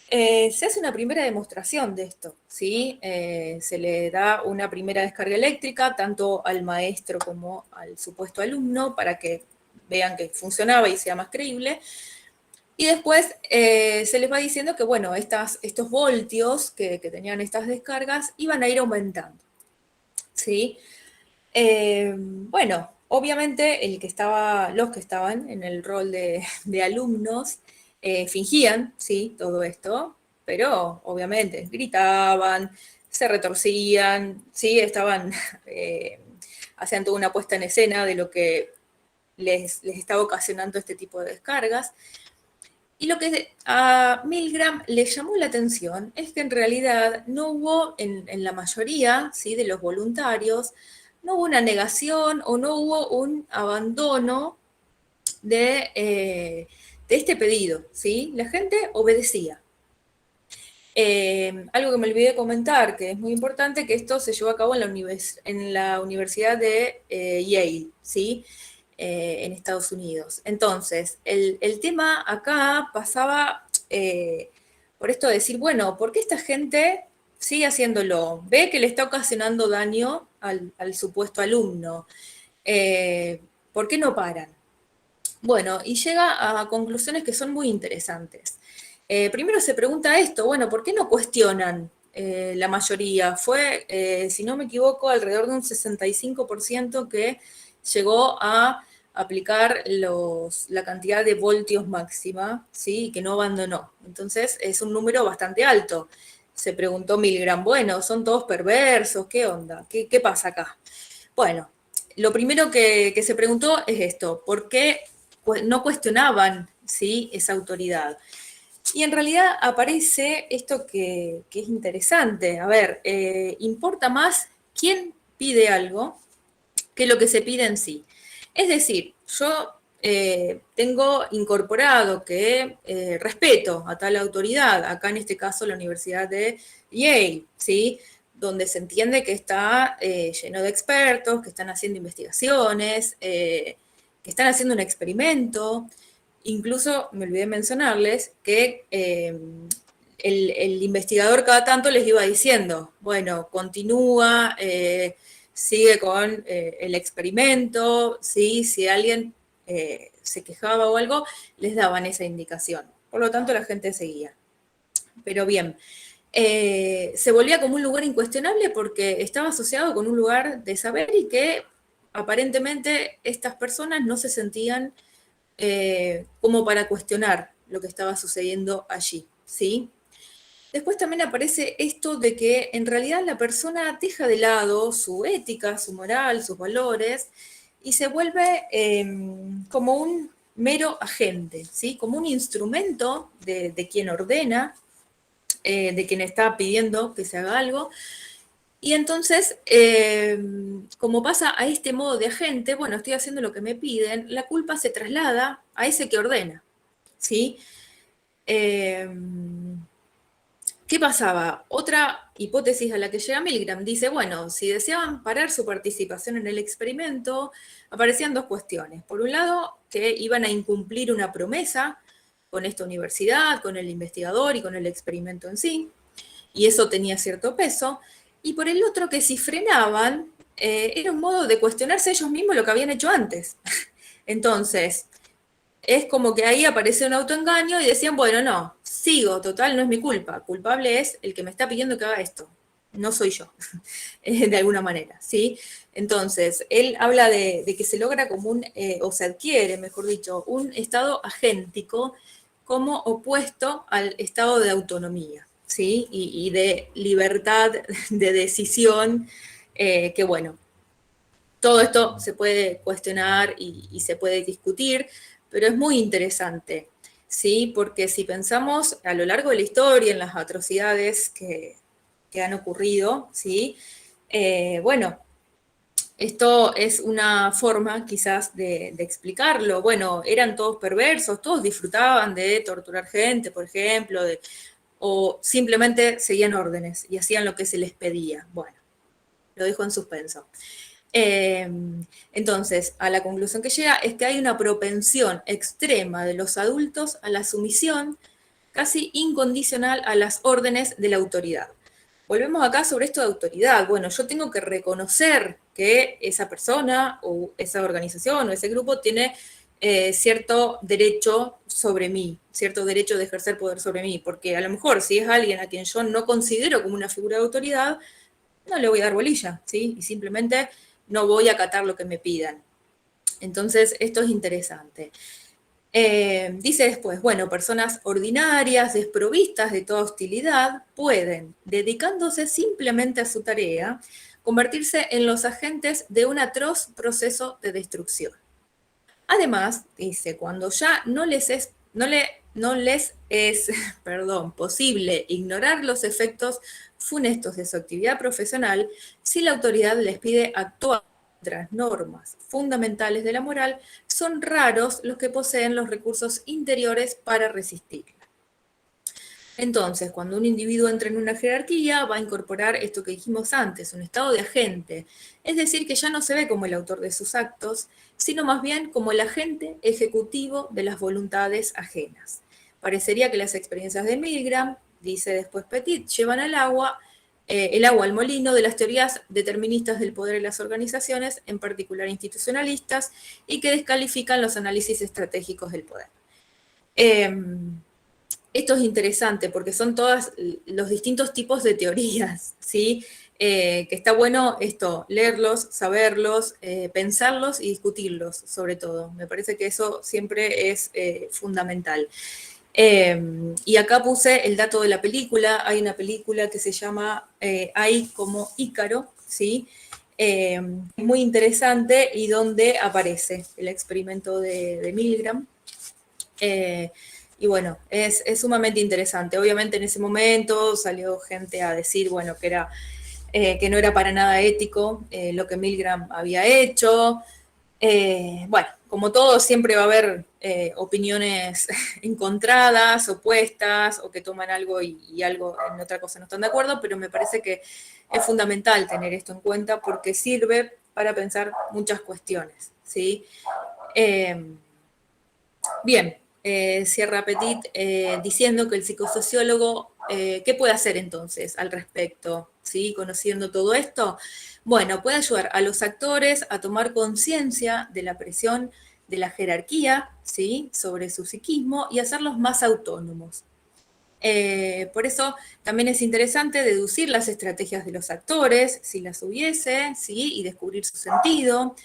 Se hace una primera demostración de esto, ¿sí? Se le da una primera descarga eléctrica tanto al maestro como al supuesto alumno para que vean que funcionaba y sea más creíble. Y después se les va diciendo que, bueno, estos voltios que tenían estas descargas iban a ir aumentando, ¿sí? Bueno, obviamente los que estaban en el rol de alumnos fingían, sí, todo esto, pero obviamente gritaban, se retorcían, sí, hacían toda una puesta en escena de lo que les estaba ocasionando este tipo de descargas. Y lo que a Milgram le llamó la atención es que en realidad no hubo, en la mayoría, ¿sí? De los voluntarios, no hubo una negación o no hubo un abandono de este pedido, ¿sí? La gente obedecía. Algo que me olvidé comentar, que es muy importante, que esto se llevó a cabo en la Universidad de Yale, ¿sí? En Estados Unidos. Entonces, el tema acá pasaba por esto de decir, bueno, ¿por qué esta gente sigue haciéndolo? Ve que le está ocasionando daño al supuesto alumno. ¿Por qué no paran? Bueno, y llega a conclusiones que son muy interesantes. Primero se pregunta esto, bueno, ¿por qué no cuestionan la mayoría? Fue, si no me equivoco, alrededor de un 65% que llegó a aplicar la cantidad de voltios máxima, ¿sí? Y que no abandonó. Entonces es un número bastante alto. Se preguntó Milgram, bueno, ¿son todos perversos? ¿Qué onda? ¿Qué pasa acá? Bueno, lo primero que se preguntó es esto, ¿por qué no cuestionaban, ¿sí? Esa autoridad? Y en realidad aparece esto que es interesante. A ver, importa más quién pide algo que lo que se pide en sí. Es decir, yo tengo incorporado que respeto a tal autoridad, acá en este caso la Universidad de Yale, ¿sí? Donde se entiende que está lleno de expertos, que están haciendo investigaciones, que están haciendo un experimento. Incluso me olvidé mencionarles que el investigador cada tanto les iba diciendo, bueno, continúa, sigue con el experimento, ¿sí? Si alguien se quejaba o algo, les daban esa indicación. Por lo tanto, la gente seguía. Pero bien, se volvía como un lugar incuestionable porque estaba asociado con un lugar de saber y que aparentemente estas personas no se sentían como para cuestionar lo que estaba sucediendo allí, ¿sí? Después también aparece esto de que en realidad la persona deja de lado su ética, su moral, sus valores, y se vuelve como un mero agente, ¿sí? Como un instrumento de quien ordena, de quien está pidiendo que se haga algo. Y entonces, como pasa a este modo de agente, bueno, estoy haciendo lo que me piden, la culpa se traslada a ese que ordena, ¿sí? Eh, ¿Qué pasaba? Otra hipótesis a la que llega Milgram dice, bueno, si deseaban parar su participación en el experimento, aparecían dos cuestiones. Por un lado, que iban a incumplir una promesa con esta universidad, con el investigador y con el experimento en sí, y eso tenía cierto peso. Y por el otro, que si frenaban, era un modo de cuestionarse ellos mismos lo que habían hecho antes. Entonces, es como que ahí apareció un autoengaño y decían, bueno, no, sigo, total, no es mi culpa, culpable es el que me está pidiendo que haga esto, no soy yo, de alguna manera, ¿sí? Entonces, él habla de que se logra como o se adquiere, mejor dicho, un estado agéntico como opuesto al estado de autonomía, ¿sí? Y de libertad de decisión, que bueno, todo esto se puede cuestionar y se puede discutir, pero es muy interesante, ¿sí? Porque si pensamos a lo largo de la historia en las atrocidades que han ocurrido, ¿sí? Bueno, esto es una forma quizás de explicarlo. Bueno, eran todos perversos, todos disfrutaban de torturar gente, por ejemplo, o simplemente seguían órdenes y hacían lo que se les pedía. Bueno, lo dejo en suspenso. Eh, entonces, a la conclusión que llega es que hay una propensión extrema de los adultos a la sumisión casi incondicional a las órdenes de la autoridad. Volvemos acá sobre esto de autoridad. Bueno, yo tengo que reconocer que esa persona o esa organización o ese grupo tiene cierto derecho sobre mí, cierto derecho de ejercer poder sobre mí, porque a lo mejor si es alguien a quien yo no considero como una figura de autoridad, no le voy a dar bolilla, ¿sí? Y simplemente no voy a acatar lo que me pidan. Entonces, esto es interesante. Dice después, bueno, personas ordinarias, desprovistas de toda hostilidad, pueden, dedicándose simplemente a su tarea, convertirse en los agentes de un atroz proceso de destrucción. Además, dice, cuando ya no les es perdón, posible ignorar los efectos funestos de su actividad profesional, si la autoridad les pide actuar contra las normas fundamentales de la moral, son raros los que poseen los recursos interiores para resistirla. Entonces, cuando un individuo entra en una jerarquía, va a incorporar esto que dijimos antes, un estado de agente, es decir, que ya no se ve como el autor de sus actos, sino más bien como el agente ejecutivo de las voluntades ajenas. Parecería que las experiencias de Milgram, dice después Petit, llevan el agua al molino de las teorías deterministas del poder de las organizaciones, en particular institucionalistas, y que descalifican los análisis estratégicos del poder. Esto es interesante porque son todos los distintos tipos de teorías, ¿sí? Que está bueno esto, leerlos, saberlos, pensarlos y discutirlos, sobre todo. Me parece que eso siempre es fundamental. Y acá puse el dato de la película. Hay una película que se llama Hay como Ícaro, ¿sí? Muy interesante y donde aparece el experimento de Milgram. Y bueno, es sumamente interesante. Obviamente en ese momento salió gente a decir, bueno, que no era para nada ético lo que Milgram había hecho. Bueno, como todo, siempre va a haber opiniones encontradas, opuestas, o que toman algo y algo en otra cosa no están de acuerdo, pero me parece que es fundamental tener esto en cuenta porque sirve para pensar muchas cuestiones, ¿sí? Bien, cierra Petit diciendo que el psicosociólogo, ¿qué puede hacer entonces al respecto? ¿Sí? Conociendo todo esto, bueno, puede ayudar a los actores a tomar conciencia de la presión de la jerarquía, ¿sí? Sobre su psiquismo y hacerlos más autónomos. Por eso también es interesante deducir las estrategias de los actores, si las hubiese, ¿sí? Y descubrir su sentido.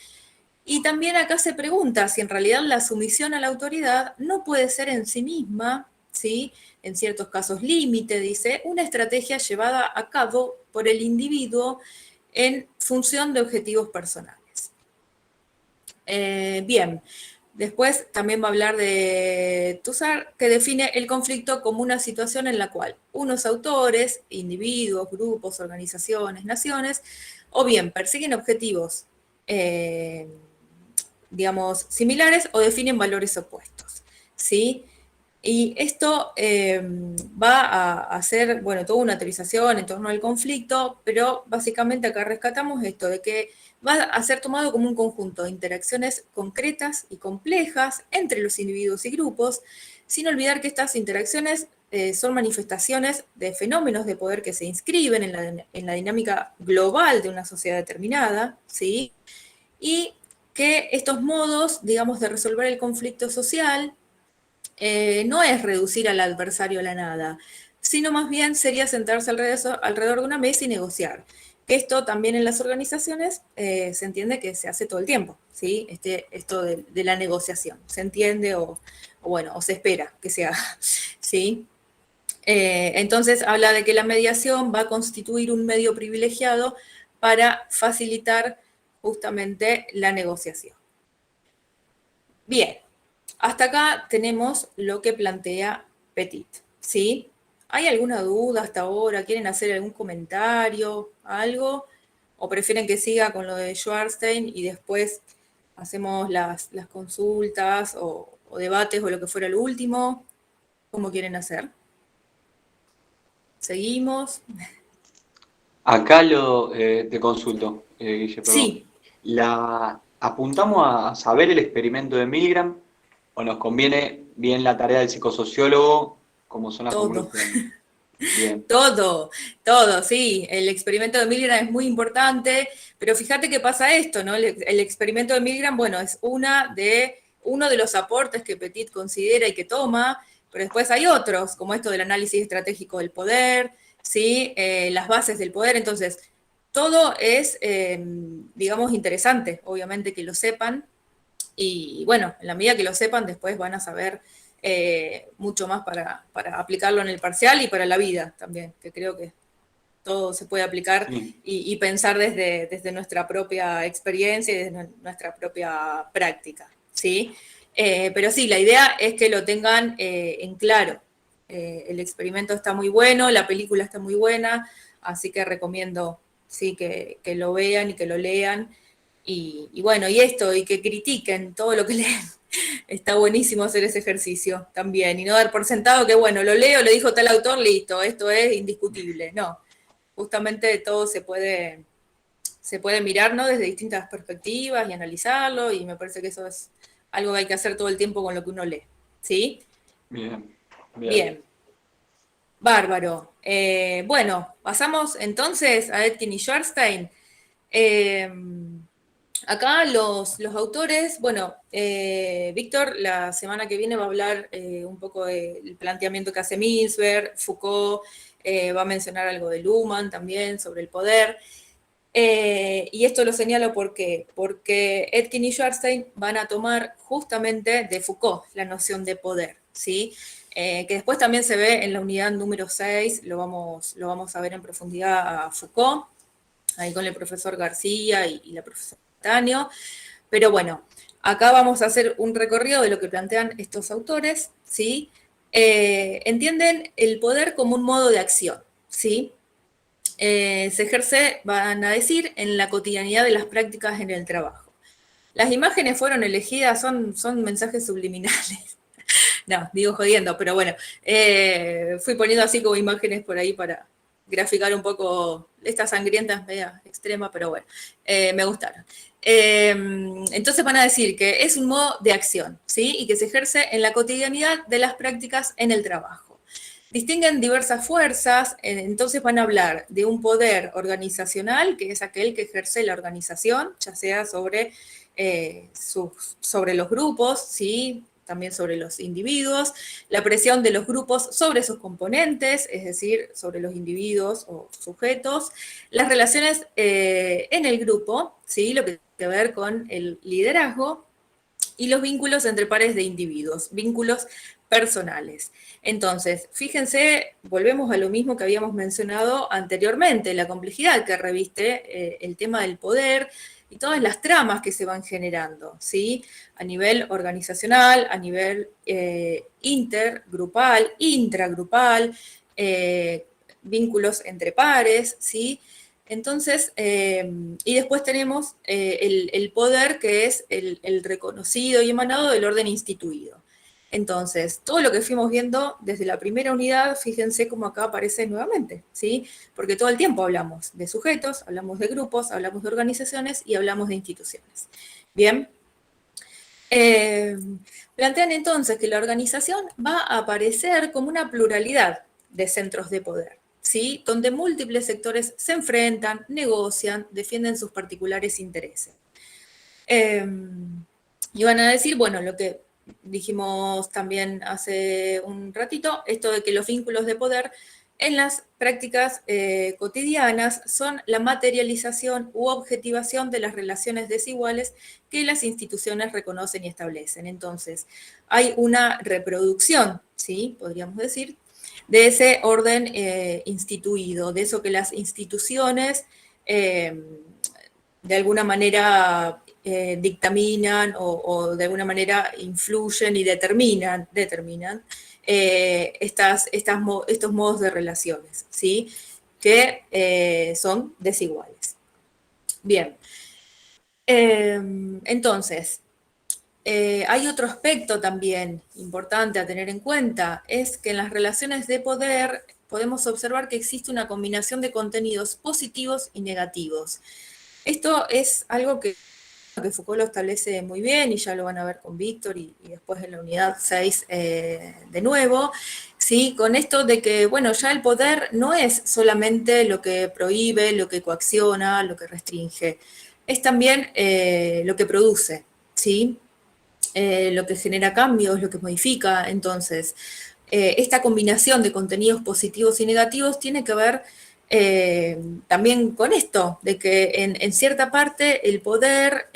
Y también acá se pregunta si en realidad la sumisión a la autoridad no puede ser en sí misma, ¿sí? En ciertos casos límite, dice, una estrategia llevada a cabo por el individuo en función de objetivos personales. Bien. Después también va a hablar de Tussaud, que define el conflicto como una situación en la cual unos autores, individuos, grupos, organizaciones, naciones, o bien persiguen objetivos, digamos, similares o definen valores opuestos, ¿sí? Y esto va a hacer, bueno, toda una teorización en torno al conflicto, pero básicamente acá rescatamos esto, de que va a ser tomado como un conjunto de interacciones concretas y complejas entre los individuos y grupos, sin olvidar que estas interacciones son manifestaciones de fenómenos de poder que se inscriben en la dinámica global de una sociedad determinada, ¿sí? Y que estos modos, digamos, de resolver el conflicto social no es reducir al adversario a la nada, sino más bien sería sentarse alrededor de una mesa y negociar. Esto también en las organizaciones se entiende que se hace todo el tiempo, ¿sí? Esto de la negociación, se entiende o se espera que se haga, ¿sí? Entonces habla de que la mediación va a constituir un medio privilegiado para facilitar justamente la negociación. Bien, hasta acá tenemos lo que plantea Petit, ¿sí? ¿Hay alguna duda hasta ahora? ¿Quieren hacer algún comentario? ¿Algo? ¿O prefieren que siga con lo de Schwarzenstein y después hacemos las consultas o debates o lo que fuera lo último? ¿Cómo quieren hacer? ¿Seguimos? Acá te consulto, Guille, perdón. Sí, ¿Apuntamos a saber el experimento de Milgram o nos conviene bien la tarea del psicosociólogo, como son las todo. conclusiones? Bien, Todo, sí. El experimento de Milgram es muy importante, pero fíjate que pasa esto, ¿no? El experimento de Milgram, bueno, es uno de los aportes que Petit considera y que toma, pero después hay otros, como esto del análisis estratégico del poder, ¿sí? Las bases del poder. Entonces, todo es, digamos, interesante, obviamente que lo sepan, y bueno, en la medida que lo sepan, después van a saber mucho más para aplicarlo en el parcial y para la vida también, que creo que todo se puede aplicar sí, y pensar desde nuestra propia experiencia y desde nuestra propia práctica, ¿sí? Pero sí, la idea es que lo tengan en claro. El experimento está muy bueno, la película está muy buena, así que recomiendo sí, que lo vean y que lo lean. Y bueno, y esto, y que critiquen todo lo que leen. Está buenísimo hacer ese ejercicio también, y no dar por sentado que, bueno, lo leo, lo dijo tal autor, listo, esto es indiscutible. No, justamente todo se puede mirar, ¿no? Desde distintas perspectivas y analizarlo, y me parece que eso es algo que hay que hacer todo el tiempo con lo que uno lee. ¿Sí? bien, bien. Bien, bárbaro. Bueno, pasamos entonces a Etkin y Schwarzenstein. Eh, Acá los autores, bueno, Víctor la semana que viene va a hablar un poco del planteamiento que hace Milsberg, Foucault, va a mencionar algo de Luhmann también sobre el poder. Y esto lo señalo porque Etkin y Schwarzenstein van a tomar justamente de Foucault la noción de poder, ¿sí? Que después también se ve en la unidad número 6, lo vamos a ver en profundidad a Foucault, ahí con el profesor García y la profesora Taño. Pero bueno, acá vamos a hacer un recorrido de lo que plantean estos autores, ¿sí? Entienden el poder como un modo de acción, ¿sí? Se ejerce, van a decir, en la cotidianidad de las prácticas en el trabajo. Las imágenes fueron elegidas, son mensajes subliminales. No, digo jodiendo, pero bueno, fui poniendo así como imágenes por ahí para graficar un poco estas sangrientas, media extrema, pero bueno, me gustaron. Entonces van a decir que es un modo de acción, ¿sí? Y que se ejerce en la cotidianidad de las prácticas en el trabajo. Distinguen diversas fuerzas, entonces van a hablar de un poder organizacional, que es aquel que ejerce la organización, ya sea sobre los grupos, ¿sí? También sobre los individuos, la presión de los grupos sobre sus componentes, es decir, sobre los individuos o sujetos, las relaciones en el grupo, ¿sí? Lo que tiene que ver con el liderazgo, y los vínculos entre pares de individuos, vínculos personales. Entonces, fíjense, volvemos a lo mismo que habíamos mencionado anteriormente, la complejidad que reviste el tema del poder, y todas las tramas que se van generando, ¿sí? A nivel organizacional, a nivel intergrupal, intragrupal, vínculos entre pares, ¿sí? Entonces, y después tenemos el poder, que es el reconocido y emanado del orden instituido. Entonces, todo lo que fuimos viendo desde la primera unidad, fíjense cómo acá aparece nuevamente, ¿sí? Porque todo el tiempo hablamos de sujetos, hablamos de grupos, hablamos de organizaciones y hablamos de instituciones. Bien. Plantean entonces que la organización va a aparecer como una pluralidad de centros de poder, ¿sí? Donde múltiples sectores se enfrentan, negocian, defienden sus particulares intereses. Y van a decir, bueno, lo que dijimos también hace un ratito, esto de que los vínculos de poder en las prácticas cotidianas son la materialización u objetivación de las relaciones desiguales que las instituciones reconocen y establecen. Entonces, hay una reproducción, ¿sí? Podríamos decir, de ese orden instituido, de eso que las instituciones de alguna manera dictaminan o de alguna manera influyen y determinan estos modos de relaciones, ¿sí? Que son desiguales. Bien. Entonces, hay otro aspecto también importante a tener en cuenta, es que en las relaciones de poder podemos observar que existe una combinación de contenidos positivos y negativos. Esto es algo que Foucault lo establece muy bien, y ya lo van a ver con Víctor y después en la unidad 6 de nuevo, ¿sí? Con esto de que, bueno, ya el poder no es solamente lo que prohíbe, lo que coacciona, lo que restringe, es también lo que produce, ¿sí? Lo que genera cambios, lo que modifica. Entonces, esta combinación de contenidos positivos y negativos tiene que ver también con esto, de que en cierta parte el poder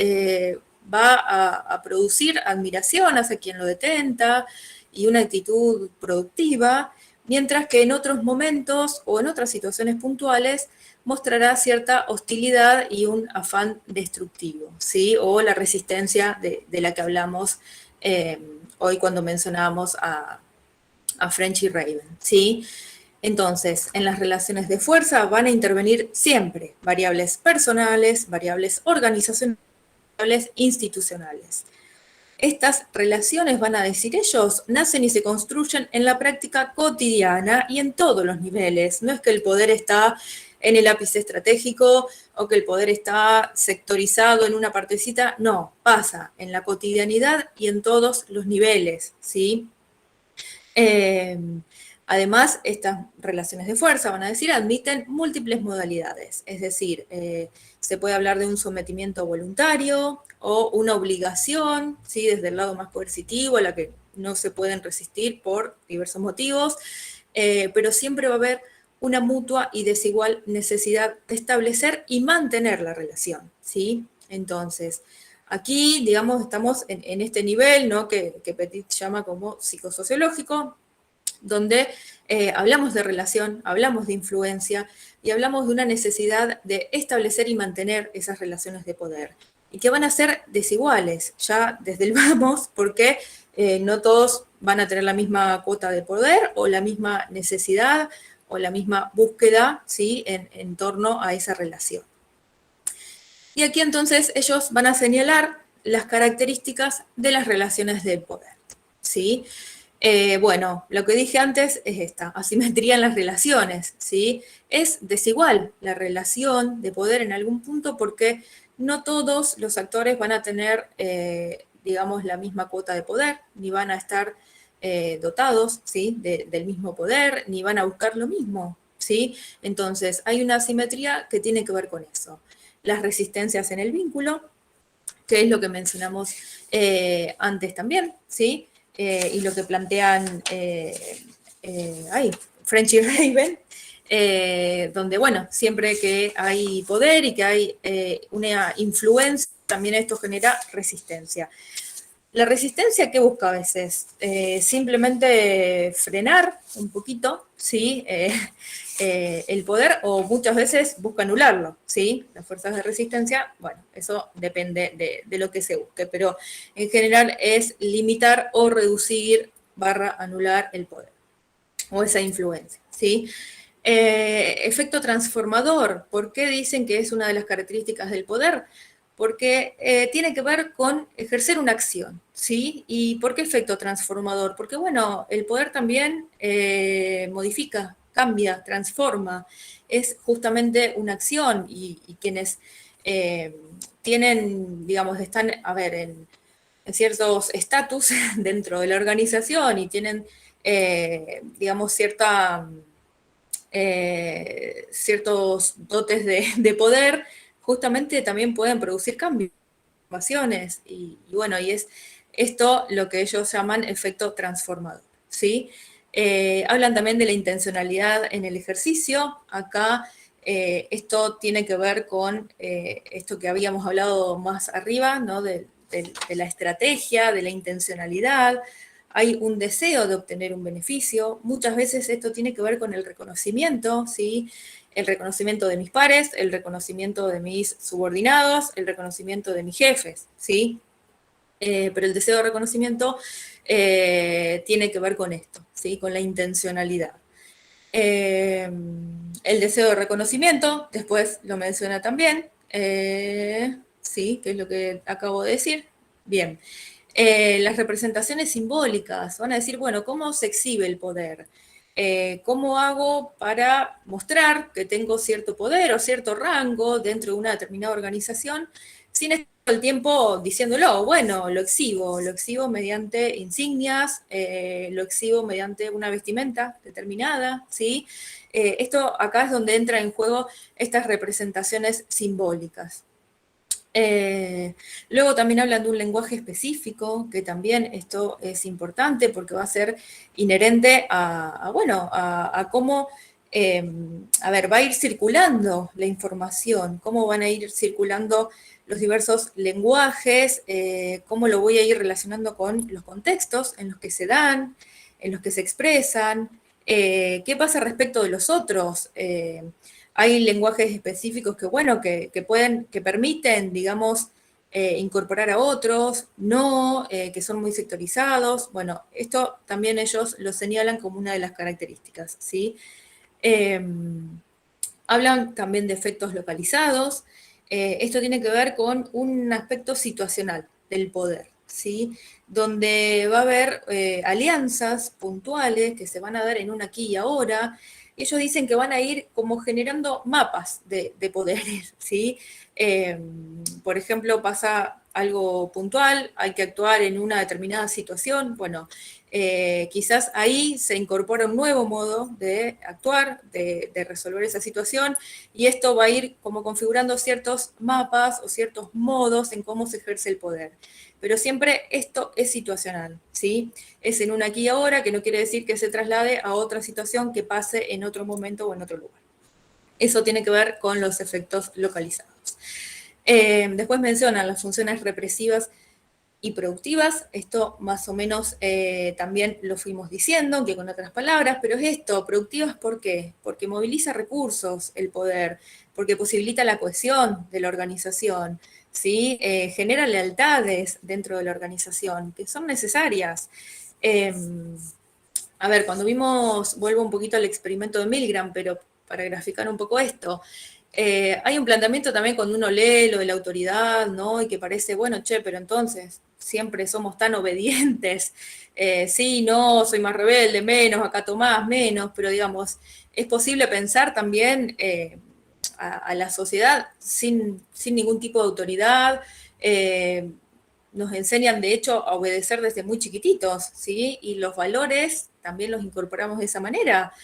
va a producir admiración hacia quien lo detenta y una actitud productiva, mientras que en otros momentos o en otras situaciones puntuales mostrará cierta hostilidad y un afán destructivo, ¿sí? O la resistencia de la que hablamos hoy cuando mencionábamos a Frenchy Raven, ¿sí? Entonces, en las relaciones de fuerza van a intervenir siempre variables personales, variables organizacionales, variables institucionales. Estas relaciones, van a decir ellos, nacen y se construyen en la práctica cotidiana y en todos los niveles. No es que el poder está en el ápice estratégico o que el poder está sectorizado en una partecita. No, pasa en la cotidianidad y en todos los niveles, ¿sí? Además, estas relaciones de fuerza, van a decir, admiten múltiples modalidades. Es decir, se puede hablar de un sometimiento voluntario o una obligación, ¿sí? Desde el lado más coercitivo, a la que no se pueden resistir por diversos motivos, pero siempre va a haber una mutua y desigual necesidad de establecer y mantener la relación, ¿sí? Entonces, aquí, digamos, estamos en este nivel, ¿no? que Petit llama como psicosociológico, donde hablamos de relación, hablamos de influencia y hablamos de una necesidad de establecer y mantener esas relaciones de poder, y que van a ser desiguales ya desde el vamos, porque no todos van a tener la misma cuota de poder o la misma necesidad o la misma búsqueda, ¿sí? en torno a esa relación. Y aquí entonces ellos van a señalar las características de las relaciones del poder, ¿sí? Bueno, lo que dije antes es esta, asimetría en las relaciones, ¿sí? Es desigual la relación de poder en algún punto porque no todos los actores van a tener, digamos, la misma cuota de poder, ni van a estar dotados, ¿sí? del mismo poder, ni van a buscar lo mismo, ¿sí? Entonces, hay una asimetría que tiene que ver con eso. Las resistencias en el vínculo, que es lo que mencionamos antes también, ¿sí? Y lo que plantean Frenchy Raven, donde, bueno, siempre que hay poder y que hay una influencia, también esto genera resistencia. La resistencia, ¿qué busca a veces? Simplemente frenar un poquito, ¿sí? El poder, o muchas veces busca anularlo, ¿sí? Las fuerzas de resistencia, bueno, eso depende de lo que se busque, pero en general es limitar o reducir / anular el poder o esa influencia, ¿sí? Efecto transformador, ¿por qué dicen que es una de las características del poder? Porque tiene que ver con ejercer una acción, ¿sí? ¿Y por qué efecto transformador? Porque, bueno, el poder también modifica, cambia, transforma, es justamente una acción y quienes tienen, digamos, están, a ver, en ciertos estatus dentro de la organización y tienen, digamos, ciertos dotes de poder, justamente también pueden producir cambios, transformaciones, y bueno, y es esto lo que ellos llaman efecto transformador, ¿sí? Hablan también de la intencionalidad en el ejercicio. Acá esto tiene que ver con esto que habíamos hablado más arriba, ¿no? De la estrategia, de la intencionalidad. Hay un deseo de obtener un beneficio. Muchas veces esto tiene que ver con el reconocimiento, ¿sí? El reconocimiento de mis pares, el reconocimiento de mis subordinados, el reconocimiento de mis jefes, ¿sí? Pero el deseo de reconocimiento tiene que ver con esto, ¿sí? Con la intencionalidad. El deseo de reconocimiento, después lo menciona también, sí, que es lo que acabo de decir. Bien. Las representaciones simbólicas, van a decir, bueno, ¿cómo se exhibe el poder? ¿Cómo hago para mostrar que tengo cierto poder o cierto rango dentro de una determinada organización sin estar todo el tiempo diciéndolo? Bueno, lo exhibo mediante insignias, lo exhibo mediante una vestimenta determinada, ¿sí? Esto acá es donde entra en juego estas representaciones simbólicas. Luego también hablan de un lenguaje específico, que también esto es importante porque va a ser inherente a cómo, a ver, va a ir circulando la información, cómo van a ir circulando los diversos lenguajes, cómo lo voy a ir relacionando con los contextos en los que se dan, en los que se expresan, qué pasa respecto de los otros. Hay lenguajes específicos que, bueno, que permiten, digamos, incorporar a otros, no, que son muy sectorizados. Bueno, esto también ellos lo señalan como una de las características, ¿sí? Hablan también de efectos localizados. Esto tiene que ver con un aspecto situacional del poder, ¿sí? Donde va a haber alianzas puntuales que se van a dar en un aquí y ahora. Ellos dicen que van a ir como generando mapas de poderes, ¿sí? Por ejemplo, pasa algo puntual, hay que actuar en una determinada situación, bueno, quizás ahí se incorpora un nuevo modo de actuar, de resolver esa situación, y esto va a ir como configurando ciertos mapas o ciertos modos en cómo se ejerce el poder. Pero siempre esto es situacional, ¿sí? Es en un aquí y ahora, que no quiere decir que se traslade a otra situación que pase en otro momento o en otro lugar. Eso tiene que ver con los efectos localizados. Después mencionan las funciones represivas y productivas. Esto más o menos también lo fuimos diciendo, aunque con otras palabras, pero es esto, productivas, ¿por qué? Porque moviliza recursos el poder, porque posibilita la cohesión de la organización, ¿sí? Genera lealtades dentro de la organización, que son necesarias. A ver, cuando vimos, vuelvo un poquito al experimento de Milgram, pero para graficar un poco esto, hay un planteamiento también cuando uno lee lo de la autoridad, ¿no? Y que parece, bueno, che, pero entonces siempre somos tan obedientes, sí, no, soy más rebelde, menos, acato más, menos, pero digamos, es posible pensar también a la sociedad sin ningún tipo de autoridad. Nos enseñan, de hecho, a obedecer desde muy chiquititos, ¿sí? Y los valores también los incorporamos de esa manera,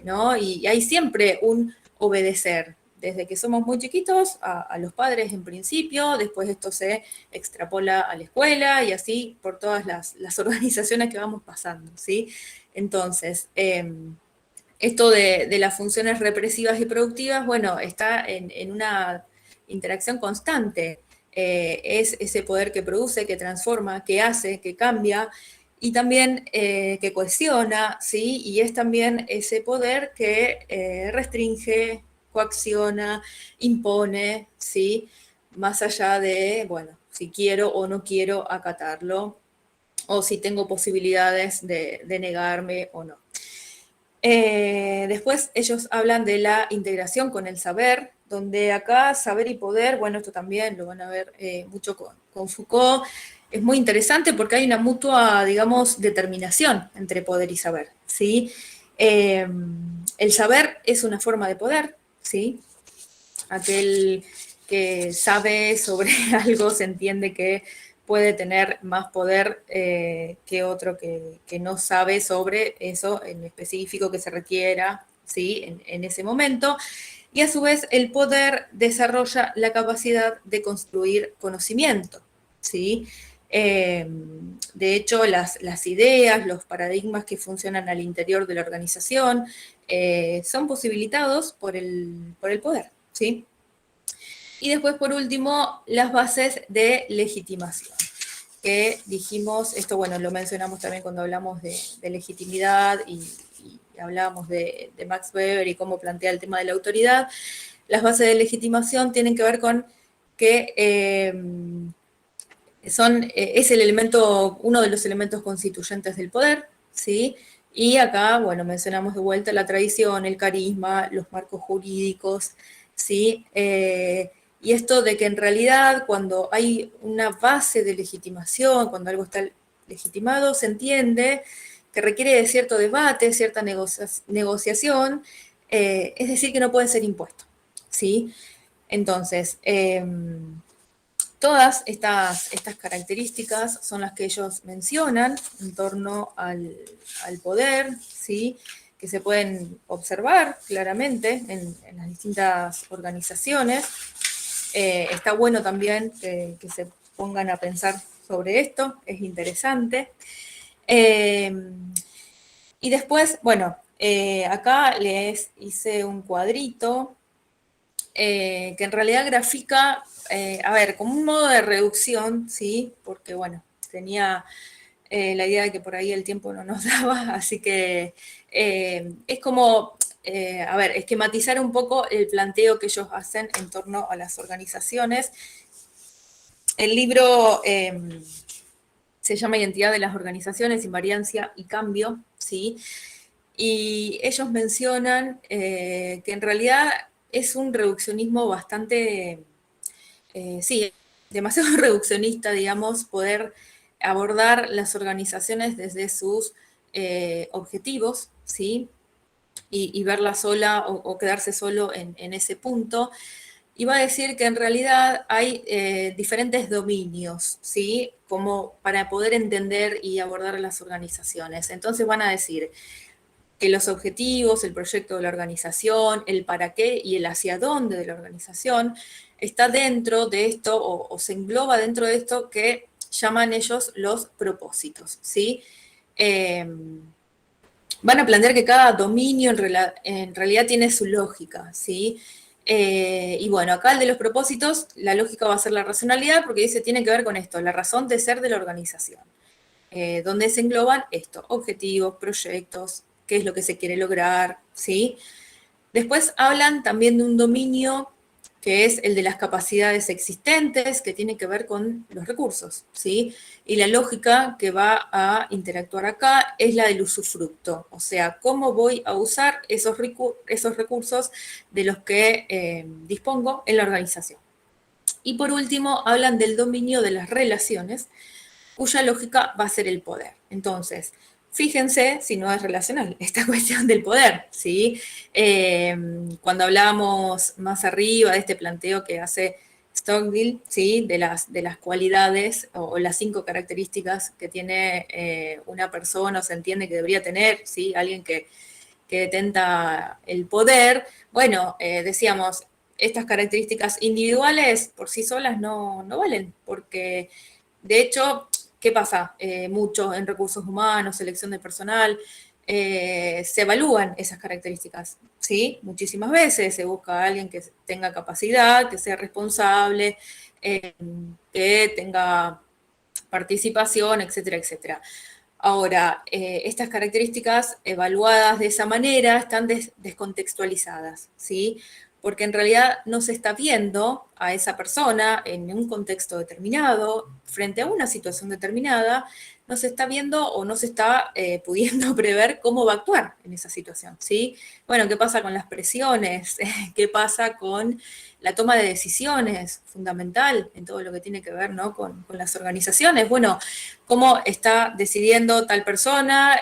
¿no? Y hay siempre un obedecer, desde que somos muy chiquitos a los padres en principio, después esto se extrapola a la escuela y así por todas las organizaciones que vamos pasando, ¿sí? Entonces, esto de las funciones represivas y productivas, bueno, está en una interacción constante. es ese poder que produce, que transforma, que hace, que cambia, y también que cohesiona, ¿sí? Y es también ese poder que restringe, coacciona, impone, ¿sí? Más allá de, bueno, si quiero o no quiero acatarlo, o si tengo posibilidades de negarme o no. Después ellos hablan de la integración con el saber, donde acá saber y poder, bueno, esto también lo van a ver mucho con Foucault, es muy interesante porque hay una mutua, digamos, determinación entre poder y saber, ¿sí? El saber es una forma de poder, ¿sí? Aquel que sabe sobre algo se entiende que puede tener más poder que otro que no sabe sobre eso en específico que se requiera, ¿sí? En ese momento. Y a su vez el poder desarrolla la capacidad de construir conocimiento, ¿sí? De hecho, las ideas, los paradigmas que funcionan al interior de la organización son posibilitados por el poder, ¿sí? Y después, por último, las bases de legitimación, que dijimos, esto bueno, lo mencionamos también cuando hablamos de legitimidad y hablábamos de Max Weber y cómo plantea el tema de la autoridad. Las bases de legitimación tienen que ver con que es el elemento, uno de los elementos constituyentes del poder, ¿sí? Y acá, bueno, mencionamos de vuelta la tradición, el carisma, los marcos jurídicos, ¿sí? Y esto de que en realidad cuando hay una base de legitimación, cuando algo está legitimado, se entiende que requiere de cierto debate, cierta negociación, es decir, que no puede ser impuesto, ¿sí? Entonces, todas estas características son las que ellos mencionan en torno al poder, ¿sí? Que se pueden observar claramente en las distintas organizaciones. Está bueno también que se pongan a pensar sobre esto, es interesante. Y después, bueno, acá les hice un cuadrito que en realidad grafica, a ver, como un modo de reducción, ¿sí? Porque, bueno, tenía la idea de que por ahí el tiempo no nos daba, así que es como, a ver, esquematizar un poco el planteo que ellos hacen en torno a las organizaciones. El libro se llama Identidad de las Organizaciones, Invariancia y Cambio, ¿sí? Y ellos mencionan que en realidad es un reduccionismo bastante, sí, demasiado reduccionista, digamos, poder abordar las organizaciones desde sus objetivos, ¿sí? Y verla sola o quedarse solo en ese punto. Y va a decir que en realidad hay diferentes dominios, ¿sí? Como para poder entender y abordar las organizaciones. Entonces van a decir que los objetivos, el proyecto de la organización, el para qué y el hacia dónde de la organización está dentro de esto o se engloba dentro de esto que llaman ellos los propósitos, ¿sí? Van a plantear que cada dominio en realidad tiene su lógica, ¿sí? Y bueno, acá el de los propósitos, la lógica va a ser la racionalidad porque dice, tiene que ver con esto, la razón de ser de la organización, donde se engloban esto, objetivos, proyectos, qué es lo que se quiere lograr, ¿sí? Después hablan también de un dominio que es el de las capacidades existentes, que tiene que ver con los recursos, ¿sí? Y la lógica que va a interactuar acá es la del usufructo, o sea, cómo voy a usar esos recursos de los que dispongo en la organización. Y por último, hablan del dominio de las relaciones, cuya lógica va a ser el poder. Entonces, fíjense si no es relacional esta cuestión del poder, ¿sí? Cuando hablábamos más arriba de este planteo que hace Stockdale, ¿sí? De las cualidades o las 5 características que tiene una persona o se entiende que debería tener, ¿sí? Alguien que detenta el poder. Bueno, decíamos, estas características individuales por sí solas no valen, porque de hecho, ¿qué pasa? Mucho en recursos humanos, selección de personal, se evalúan esas características, ¿sí? Muchísimas veces se busca a alguien que tenga capacidad, que sea responsable, que tenga participación, etcétera, etcétera. Ahora, estas características evaluadas de esa manera están descontextualizadas, ¿sí? Porque en realidad no se está viendo a esa persona en un contexto determinado, frente a una situación determinada, no se está viendo o no se está pudiendo prever cómo va a actuar en esa situación, ¿sí? Bueno, ¿qué pasa con las presiones? ¿Qué pasa con la toma de decisiones? Fundamental en todo lo que tiene que ver, ¿no?, con las organizaciones. Bueno, cómo está decidiendo tal persona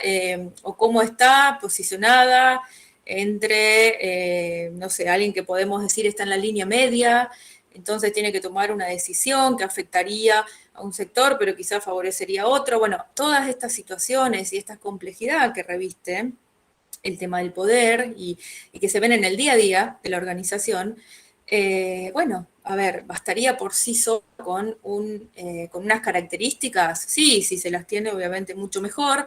o cómo está posicionada entre, no sé, alguien que podemos decir está en la línea media, entonces tiene que tomar una decisión que afectaría a un sector, pero quizá favorecería a otro. Bueno, todas estas situaciones y esta complejidad que reviste el tema del poder y que se ven en el día a día de la organización, bueno, a ver, bastaría por sí solo con unas características, sí, si se las tiene obviamente mucho mejor,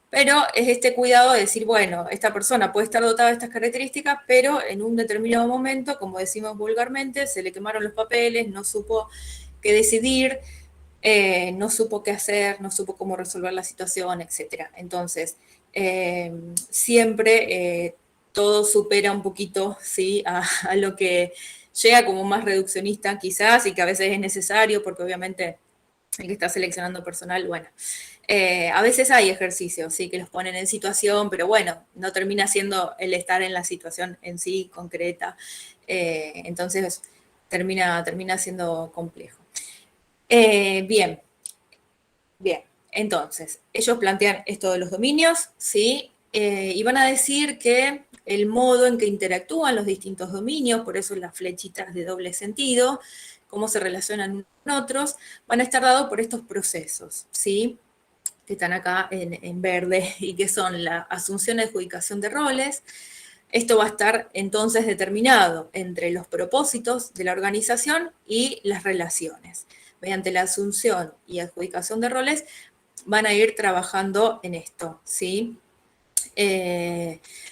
pero es este cuidado de decir, bueno, esta persona puede estar dotada de estas características, pero en un determinado momento, como decimos vulgarmente, se le quemaron los papeles, no supo qué decidir, no supo qué hacer, no supo cómo resolver la situación, etc. Entonces, siempre todo supera un poquito, ¿sí?, a lo que llega como más reduccionista quizás, y que a veces es necesario, porque obviamente el que está seleccionando personal, bueno, a veces hay ejercicios, sí, que los ponen en situación, pero bueno, no termina siendo el estar en la situación en sí concreta, entonces termina siendo complejo. Bien, entonces, ellos plantean esto de los dominios, ¿sí? Y van a decir que el modo en que interactúan los distintos dominios, por eso las flechitas de doble sentido, cómo se relacionan unos con otros, van a estar dados por estos procesos, ¿sí?, que están acá en verde, y que son la asunción y adjudicación de roles. Esto va a estar entonces determinado entre los propósitos de la organización y las relaciones. Mediante la asunción y adjudicación de roles van a ir trabajando en esto, ¿sí?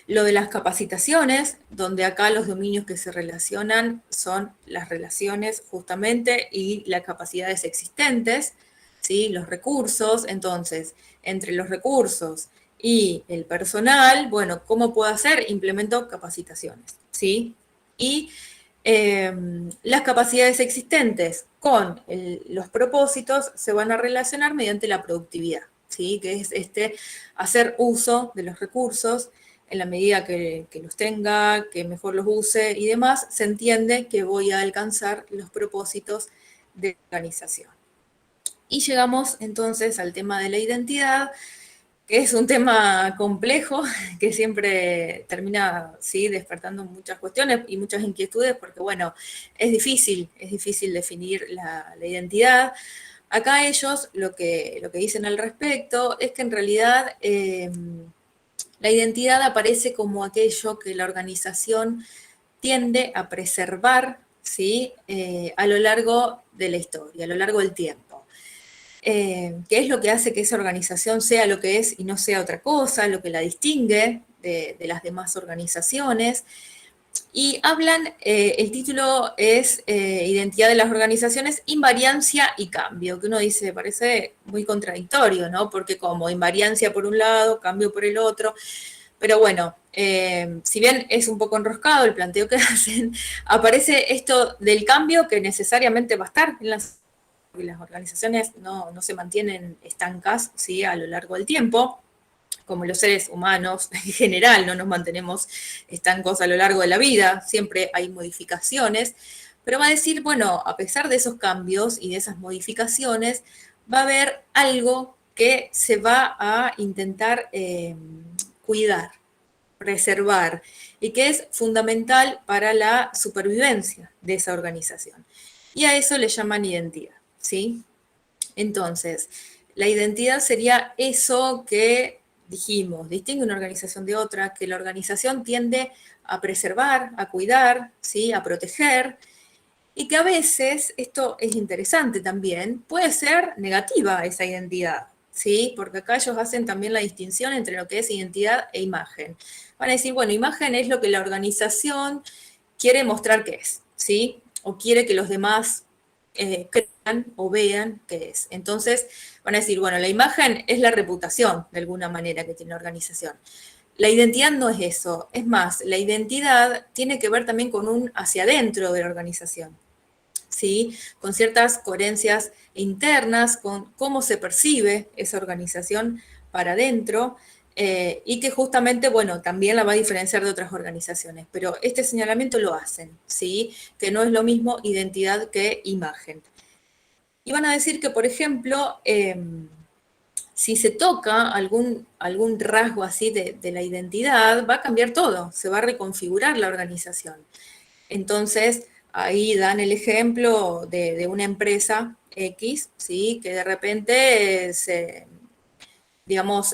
Lo de las capacitaciones, donde acá los dominios que se relacionan son las relaciones justamente y las capacidades existentes, ¿sí?, los recursos. Entonces, entre los recursos y el personal, bueno, ¿cómo puedo hacer? Implemento capacitaciones, ¿sí? Y las capacidades existentes con los propósitos se van a relacionar mediante la productividad, ¿sí?, que es hacer uso de los recursos en la medida que los tenga, que mejor los use y demás, se entiende que voy a alcanzar los propósitos de la organización. Y llegamos entonces al tema de la identidad, que es un tema complejo, que siempre termina, ¿sí?, despertando muchas cuestiones y muchas inquietudes, porque bueno, es difícil definir la identidad. Acá ellos lo que dicen al respecto es que en realidad la identidad aparece como aquello que la organización tiende a preservar, ¿sí?, a lo largo de la historia, a lo largo del tiempo. ¿Qué es lo que hace que esa organización sea lo que es y no sea otra cosa, lo que la distingue de las demás organizaciones? Y hablan, el título es Identidad de las organizaciones, invariancia y cambio, que uno dice, parece muy contradictorio, ¿no? Porque como invariancia por un lado, cambio por el otro, pero bueno, si bien es un poco enroscado el planteo que hacen, aparece esto del cambio que necesariamente va a estar en las organizaciones, no se mantienen estancas, ¿sí?, a lo largo del tiempo, como los seres humanos en general, no nos mantenemos estancos a lo largo de la vida, siempre hay modificaciones, pero va a decir, bueno, a pesar de esos cambios y de esas modificaciones, va a haber algo que se va a intentar cuidar, preservar, y que es fundamental para la supervivencia de esa organización. Y a eso le llaman identidad, ¿sí? Entonces, la identidad sería eso que dijimos, distingue una organización de otra, que la organización tiende a preservar, a cuidar, ¿sí?, a proteger, y que a veces, esto es interesante también, puede ser negativa esa identidad, ¿sí? Porque acá ellos hacen también la distinción entre lo que es identidad e imagen. Van a decir, bueno, imagen es lo que la organización quiere mostrar que es, ¿sí?, o quiere que los demás crean o vean qué es. Entonces van a decir, bueno, la imagen es la reputación de alguna manera que tiene la organización. La identidad no es eso, es más, la identidad tiene que ver también con un hacia adentro de la organización, ¿sí? Con ciertas coherencias internas, con cómo se percibe esa organización para adentro, y que justamente, bueno, también la va a diferenciar de otras organizaciones, pero este señalamiento lo hacen, ¿sí? Que no es lo mismo identidad que imagen. Y van a decir que, por ejemplo, si se toca algún rasgo así de la identidad, va a cambiar todo, se va a reconfigurar la organización. Entonces, ahí dan el ejemplo de una empresa X, ¿sí? Que de repente digamos,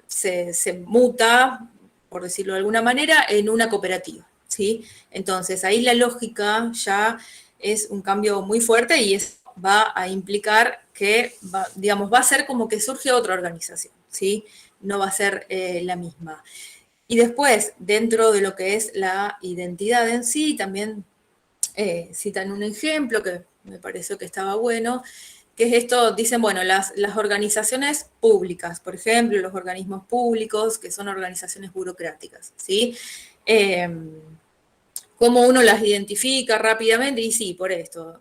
se muta, por decirlo de alguna manera, en una cooperativa, ¿sí? Entonces, ahí la lógica ya es un cambio muy fuerte y va a implicar que, digamos, va a ser como que surge otra organización, ¿sí? No va a ser la misma. Y después, dentro de lo que es la identidad en sí, también citan un ejemplo que me pareció que estaba bueno, que es esto, dicen, bueno, las organizaciones públicas, por ejemplo, los organismos públicos, que son organizaciones burocráticas, ¿sí? ¿Cómo uno las identifica rápidamente? Y sí, por esto.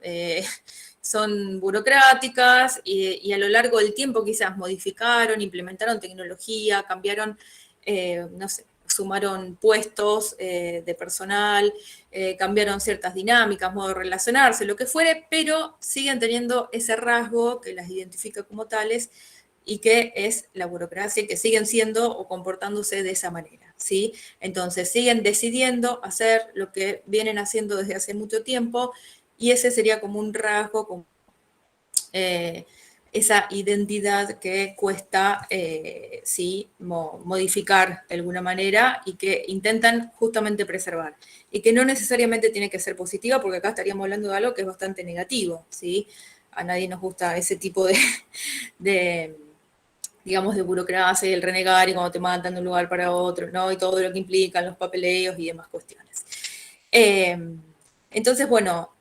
Son burocráticas y a lo largo del tiempo quizás modificaron, implementaron tecnología, cambiaron, no sé, sumaron puestos de personal, cambiaron ciertas dinámicas, modo de relacionarse, lo que fuere, pero siguen teniendo ese rasgo que las identifica como tales y que es la burocracia, y que siguen siendo o comportándose de esa manera, ¿sí? Entonces siguen decidiendo hacer lo que vienen haciendo desde hace mucho tiempo, y ese sería como un rasgo, como, esa identidad que cuesta, sí, modificar de alguna manera y que intentan justamente preservar. Y que no necesariamente tiene que ser positiva, porque acá estaríamos hablando de algo que es bastante negativo, ¿sí? A nadie nos gusta ese tipo digamos, de burocracia y el renegar y cuando te mandan de un lugar para otro, ¿no? Y todo lo que implican los papeleos y demás cuestiones. Entonces, bueno,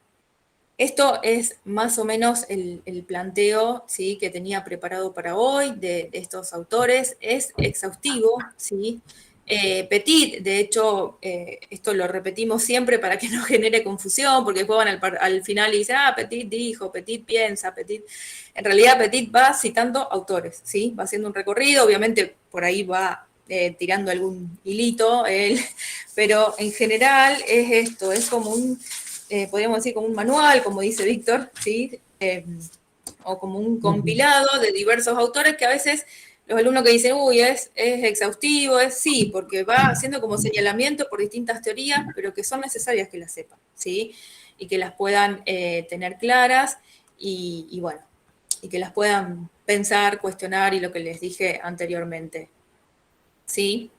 esto es más o menos el planteo, ¿sí? Que tenía preparado para hoy de estos autores. Es exhaustivo, ¿sí? Petit, de hecho, esto lo repetimos siempre para que no genere confusión, porque después van al final y dicen, Petit dijo, Petit piensa, Petit. En realidad, Petit va citando autores, ¿sí? Va haciendo un recorrido, obviamente por ahí va tirando algún hilito, pero en general es esto, es como podríamos decir como un manual, como dice Víctor, ¿sí? O como un compilado de diversos autores que a veces los alumnos que dicen, uy, es exhaustivo, sí, porque va haciendo como señalamiento por distintas teorías, pero que son necesarias que las sepan, ¿sí? Y que las puedan tener claras y bueno, y que las puedan pensar, cuestionar y lo que les dije anteriormente, ¿sí?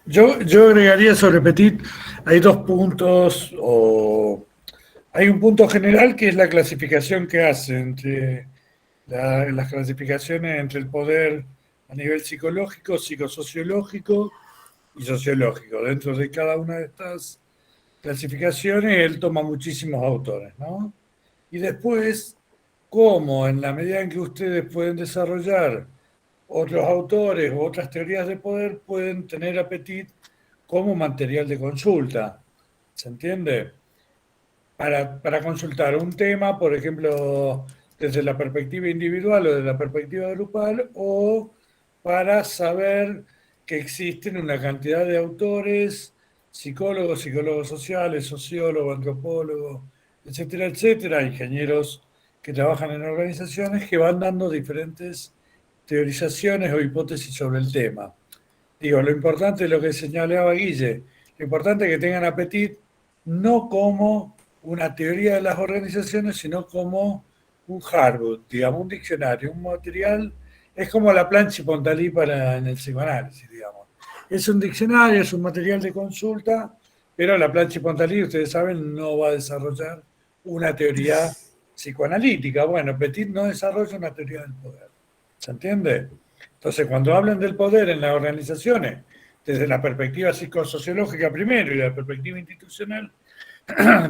Yo agregaría sobre Petit, hay dos puntos, o hay un punto general que es la clasificación que hace entre las clasificaciones entre el poder a nivel psicológico, psicosociológico y sociológico. Dentro de cada una de estas clasificaciones él toma muchísimos autores, ¿no? Y después, cómo en la medida en que ustedes pueden desarrollar otros autores o otras teorías de poder, pueden tener a Petit como material de consulta. ¿Se entiende? Para consultar un tema, por ejemplo, desde la perspectiva individual o desde la perspectiva grupal, o para saber que existen una cantidad de autores, psicólogos, psicólogos sociales, sociólogos, antropólogos, etcétera, etcétera, ingenieros que trabajan en organizaciones que van dando diferentes teorizaciones o hipótesis sobre el tema. Digo, lo importante es lo que señalaba Guille, lo importante es que tengan a Petit no como una teoría de las organizaciones, sino como un hardbook, digamos, un diccionario, un material, es como la plancha y Pontalí en el psicoanálisis, digamos. Es un diccionario, es un material de consulta, pero la plancha y Pontalí, ustedes saben, no va a desarrollar una teoría psicoanalítica. Bueno, Petit no desarrolla una teoría del poder. ¿Se entiende? Entonces, cuando hablan del poder en las organizaciones, desde la perspectiva psicosociológica primero y la perspectiva institucional,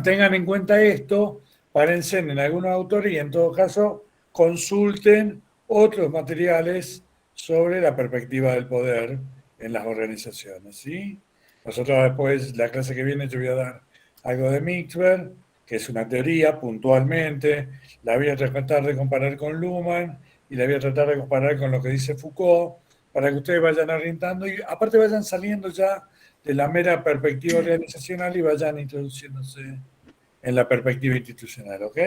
tengan en cuenta esto, párense en algunos autores y en todo caso consulten otros materiales sobre la perspectiva del poder en las organizaciones, ¿sí? Nosotros después, la clase que viene, yo voy a dar algo de Mixwer, que es una teoría puntualmente, la voy a tratar de comparar con Luhmann y la voy a tratar de comparar con lo que dice Foucault, para que ustedes vayan orientando y aparte vayan saliendo ya de la mera perspectiva organizacional y vayan introduciéndose en la perspectiva institucional, ¿ok?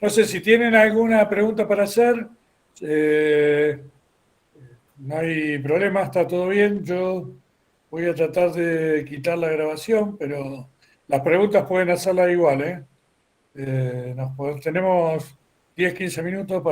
No sé si tienen alguna pregunta para hacer. No hay problema, está todo bien. Yo voy a tratar de quitar la grabación, pero las preguntas pueden hacerlas igual, ¿eh? Tenemos 10, 15 minutos